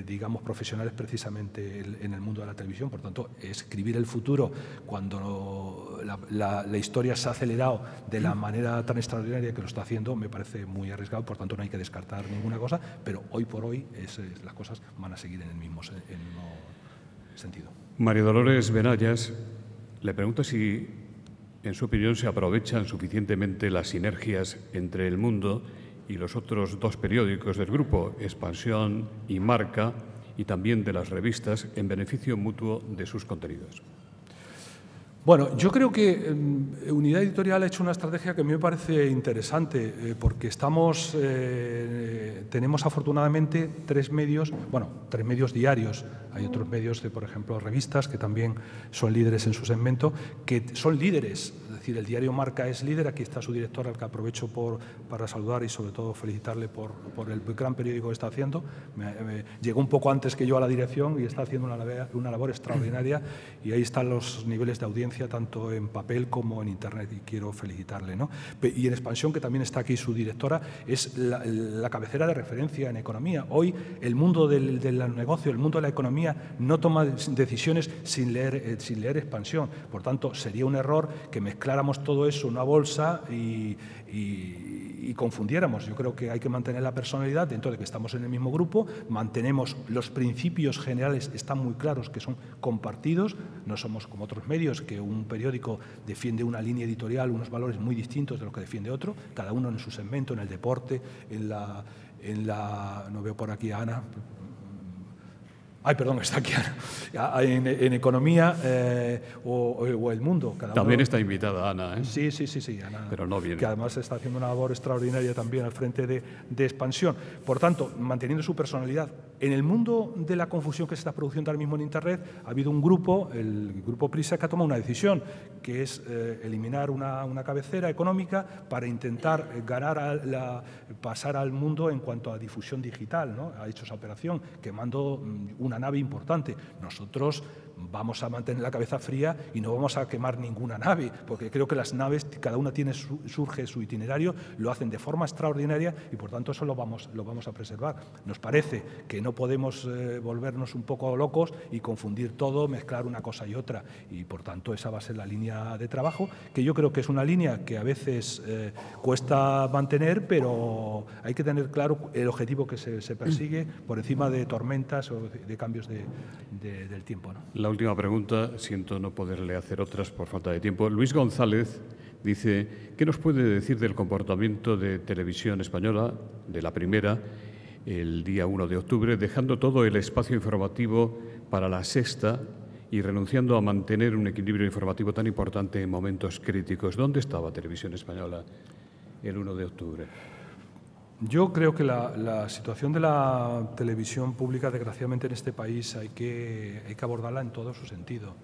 digamos, profesionales precisamente absolutamente en el mundo de la televisión. Por tanto, escribir el futuro cuando la historia se ha acelerado de la manera tan extraordinaria que lo está haciendo me parece muy arriesgado. Por tanto, no hay que descartar ninguna cosa, pero hoy por hoy las cosas van a seguir en el mismo sentido.
María Dolores Benayas le pregunta si, en su opinión, se aprovechan suficientemente las sinergias entre El Mundo y los otros dos periódicos del grupo, Expansión y Marca, y también de las revistas, en beneficio mutuo de sus contenidos.
Bueno, yo creo que Unidad Editorial ha hecho una estrategia que a mí me parece interesante, porque tenemos afortunadamente tres medios diarios. Hay otros medios de, por ejemplo, revistas que también son líderes en su segmento, que son líderes. Es decir, el diario Marca es líder. Aquí está su director, al que aprovecho para saludar y sobre todo felicitarle por el gran periódico que está haciendo. Llegó un poco antes que yo a la dirección y está haciendo una labor extraordinaria, y ahí están los niveles de audiencia tanto en papel como en Internet, y quiero felicitarle, ¿no? Y en Expansión, que también está aquí su directora, es la cabecera de referencia en economía. Hoy el mundo del negocio, el mundo de la economía no toma decisiones sin leer Expansión. Por tanto, sería un error que mezcláramos todo eso en una bolsa y confundiéramos. Yo creo que hay que mantener la personalidad dentro de que estamos en el mismo grupo, mantenemos los principios generales, están muy claros que son compartidos, no somos como otros medios que un periódico defiende una línea editorial, unos valores muy distintos de lo que defiende otro, cada uno en su segmento, en el deporte, no veo por aquí a Ana. Ay, perdón, está aquí en economía o El Mundo.
También está invitada Ana, ¿eh?
Sí, Ana.
Pero no viene.
Que además está haciendo una labor extraordinaria también al frente de Expansión. Por tanto, manteniendo su personalidad. En el mundo de la confusión que se está produciendo ahora mismo en Internet, ha habido un grupo, el Grupo Prisa, que ha tomado una decisión, que es eliminar una cabecera económica para intentar pasar al mundo en cuanto a difusión digital, ¿no? Ha hecho esa operación quemando una nave importante. Nosotros vamos a mantener la cabeza fría y no vamos a quemar ninguna nave, porque creo que las naves, cada una surge su itinerario, lo hacen de forma extraordinaria y por tanto eso lo vamos a preservar. Nos parece que no podemos volvernos un poco locos y confundir todo, mezclar una cosa y otra, y por tanto esa va a ser la línea de trabajo, que yo creo que es una línea que a veces cuesta mantener, pero hay que tener claro el objetivo que se persigue por encima de tormentas o de cambios del tiempo, ¿no?
La última pregunta, siento no poderle hacer otras por falta de tiempo. Luis González dice, ¿qué nos puede decir del comportamiento de Televisión Española, de la primera, el día 1 de octubre, dejando todo el espacio informativo para la sexta y renunciando a mantener un equilibrio informativo tan importante en momentos críticos? ¿Dónde estaba Televisión Española el 1 de octubre?
Yo creo que la situación de la televisión pública, desgraciadamente, en este país hay que abordarla en todo su sentido.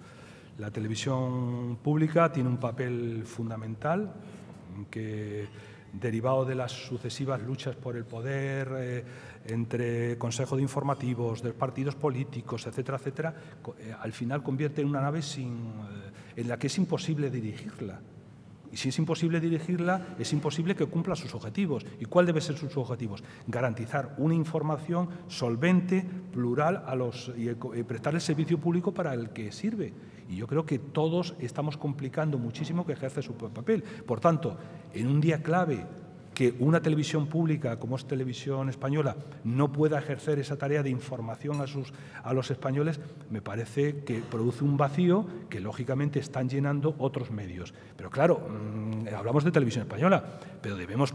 La televisión pública tiene un papel fundamental que, derivado de las sucesivas luchas por el poder entre consejos de informativos, de partidos políticos, etcétera, etcétera, al final convierte en una nave en la que es imposible dirigirla. Y si es imposible dirigirla, es imposible que cumpla sus objetivos. ¿Y cuál debe ser sus objetivos? Garantizar una información solvente, plural, y prestar el servicio público para el que sirve. Y yo creo que todos estamos complicando muchísimo que ejerce su papel. Por tanto, en un día clave que una televisión pública como es Televisión Española no pueda ejercer esa tarea de información a los españoles, me parece que produce un vacío que lógicamente están llenando otros medios. Pero claro, hablamos de Televisión Española, pero debemos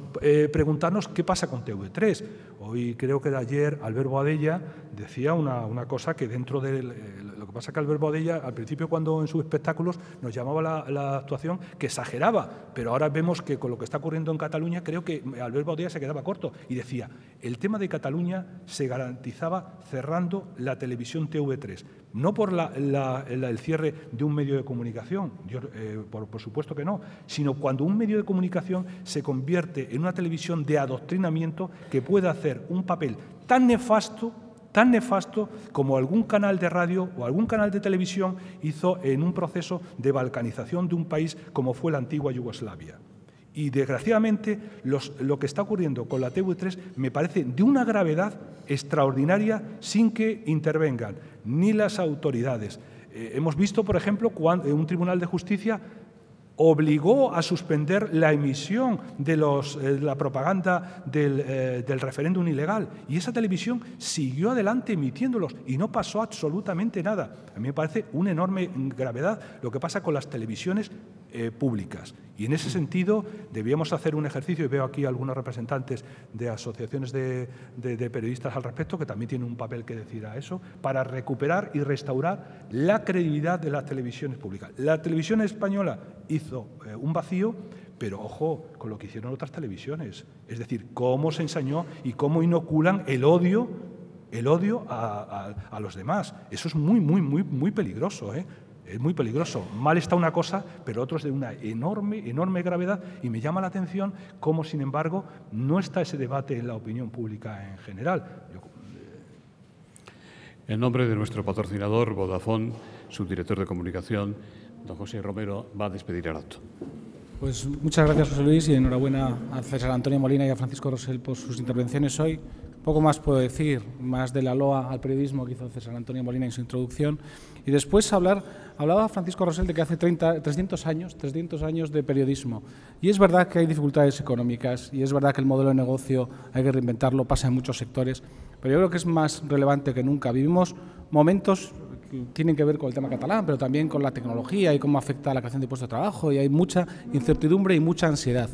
preguntarnos qué pasa con TV3. Hoy creo que de ayer Albert Boadella decía una cosa que dentro de... Lo que pasa es que Albert Boadella al principio, cuando en sus espectáculos nos llamaba la actuación, que exageraba, pero ahora vemos que con lo que está ocurriendo en Cataluña, creo que Albert Boadella se quedaba corto y decía, el tema de Cataluña se garantizaba cerrando la televisión TV3, no por el cierre de un medio de comunicación, por supuesto que no, sino cuando un medio de comunicación se convierte en una televisión de adoctrinamiento que puede hacer un papel tan nefasto como algún canal de radio o algún canal de televisión hizo en un proceso de balcanización de un país como fue la antigua Yugoslavia. Y, desgraciadamente, lo que está ocurriendo con la TV3 me parece de una gravedad extraordinaria sin que intervengan ni las autoridades. Hemos visto, por ejemplo, cuando un tribunal de justicia obligó a suspender la emisión de la propaganda del referéndum ilegal, y esa televisión siguió adelante emitiéndolos y no pasó absolutamente nada. A mí me parece una enorme gravedad lo que pasa con las televisiones públicas. Y en ese sentido debíamos hacer un ejercicio, y veo aquí algunos representantes de asociaciones de periodistas al respecto, que también tienen un papel que decir a eso, para recuperar y restaurar la credibilidad de las televisiones públicas. La televisión española hizo un vacío, pero ojo con lo que hicieron otras televisiones. Es decir, cómo se ensañó y cómo inoculan el odio a los demás. Eso es muy peligroso, ¿eh? Es muy peligroso. Mal está una cosa, pero otro es de una enorme gravedad, y me llama la atención cómo, sin embargo, no está ese debate en la opinión pública en general.
En nombre de nuestro patrocinador, Vodafone, subdirector de comunicación, don José Romero, va a despedir el acto.
Pues muchas gracias, José Luis, y enhorabuena a César Antonio Molina y a Francisco Rosell por sus intervenciones hoy. Poco más puedo decir, más de la loa al periodismo que hizo César Antonio Molina en su introducción. Y después hablaba Francisco Rosell de que hace 300 años de periodismo. Y es verdad que hay dificultades económicas, y es verdad que el modelo de negocio hay que reinventarlo, pasa en muchos sectores, pero yo creo que es más relevante que nunca. Vivimos momentos que tienen que ver con el tema catalán, pero también con la tecnología y cómo afecta a la creación de puestos de trabajo, y hay mucha incertidumbre y mucha ansiedad.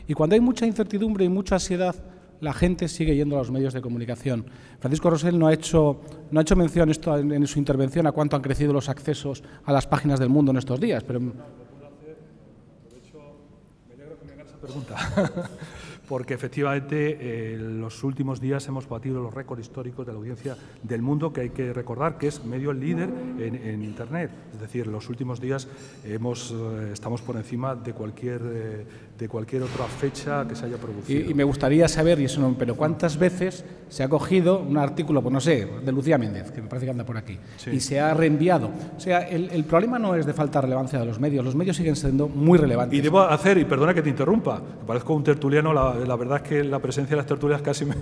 Y cuando hay mucha incertidumbre y mucha ansiedad, la gente sigue yendo a los medios de comunicación. Francisco Rosell no ha hecho mención esto en su intervención a cuánto han crecido los accesos a las páginas del Mundo en estos días, pero...
Me alegro que me hagas esa pregunta, porque efectivamente en los últimos días hemos batido los récords históricos de la audiencia del Mundo, que hay que recordar que es medio líder en Internet. Es decir, en los últimos días estamos por encima de cualquier otra fecha que se haya producido.
Y me gustaría saber, pero ¿cuántas veces se ha cogido un artículo, pues no sé, de Lucía Méndez, que me parece que anda por aquí, sí, y se ha reenviado? O sea, el problema no es de falta de relevancia de los medios siguen siendo muy relevantes.
Y debo hacer, y perdona que te interrumpa, me parezco un tertuliano, la verdad es que la presencia de las tertulias casi me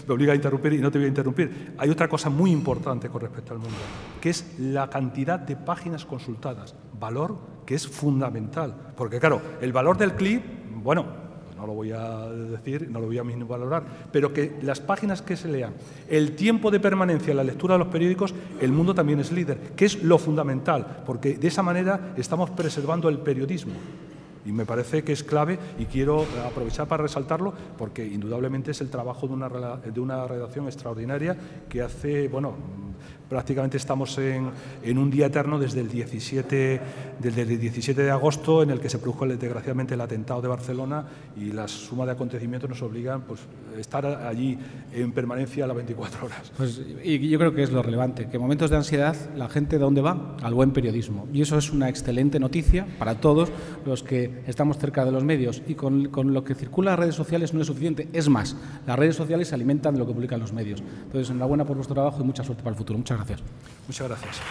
obliga a interrumpir, y no te voy a interrumpir. Hay otra cosa muy importante con respecto al Mundo, que es la cantidad de páginas consultadas, valor que es fundamental, porque claro, el valor del clip, bueno, no lo voy a decir, no lo voy a minusvalorar, pero que las páginas que se lean, el tiempo de permanencia en la lectura de los periódicos, el Mundo también es líder, que es lo fundamental, porque de esa manera estamos preservando el periodismo. Y me parece que es clave, y quiero aprovechar para resaltarlo, porque indudablemente es el trabajo de una redacción extraordinaria que hace, bueno, prácticamente estamos en un día eterno desde el 17 de agosto, en el que se produjo desgraciadamente el atentado de Barcelona, y la suma de acontecimientos nos obligan pues, a estar allí en permanencia a las 24 horas.
Pues, y yo creo que es lo relevante, que en momentos de ansiedad la gente ¿de dónde va? Al buen periodismo. Y eso es una excelente noticia para todos los que estamos cerca de los medios. Y con lo que circula en las redes sociales no es suficiente, es más, las redes sociales se alimentan de lo que publican los medios. Entonces, enhorabuena por vuestro trabajo y mucha suerte para el futuro. Muchas gracias.
Muchas gracias.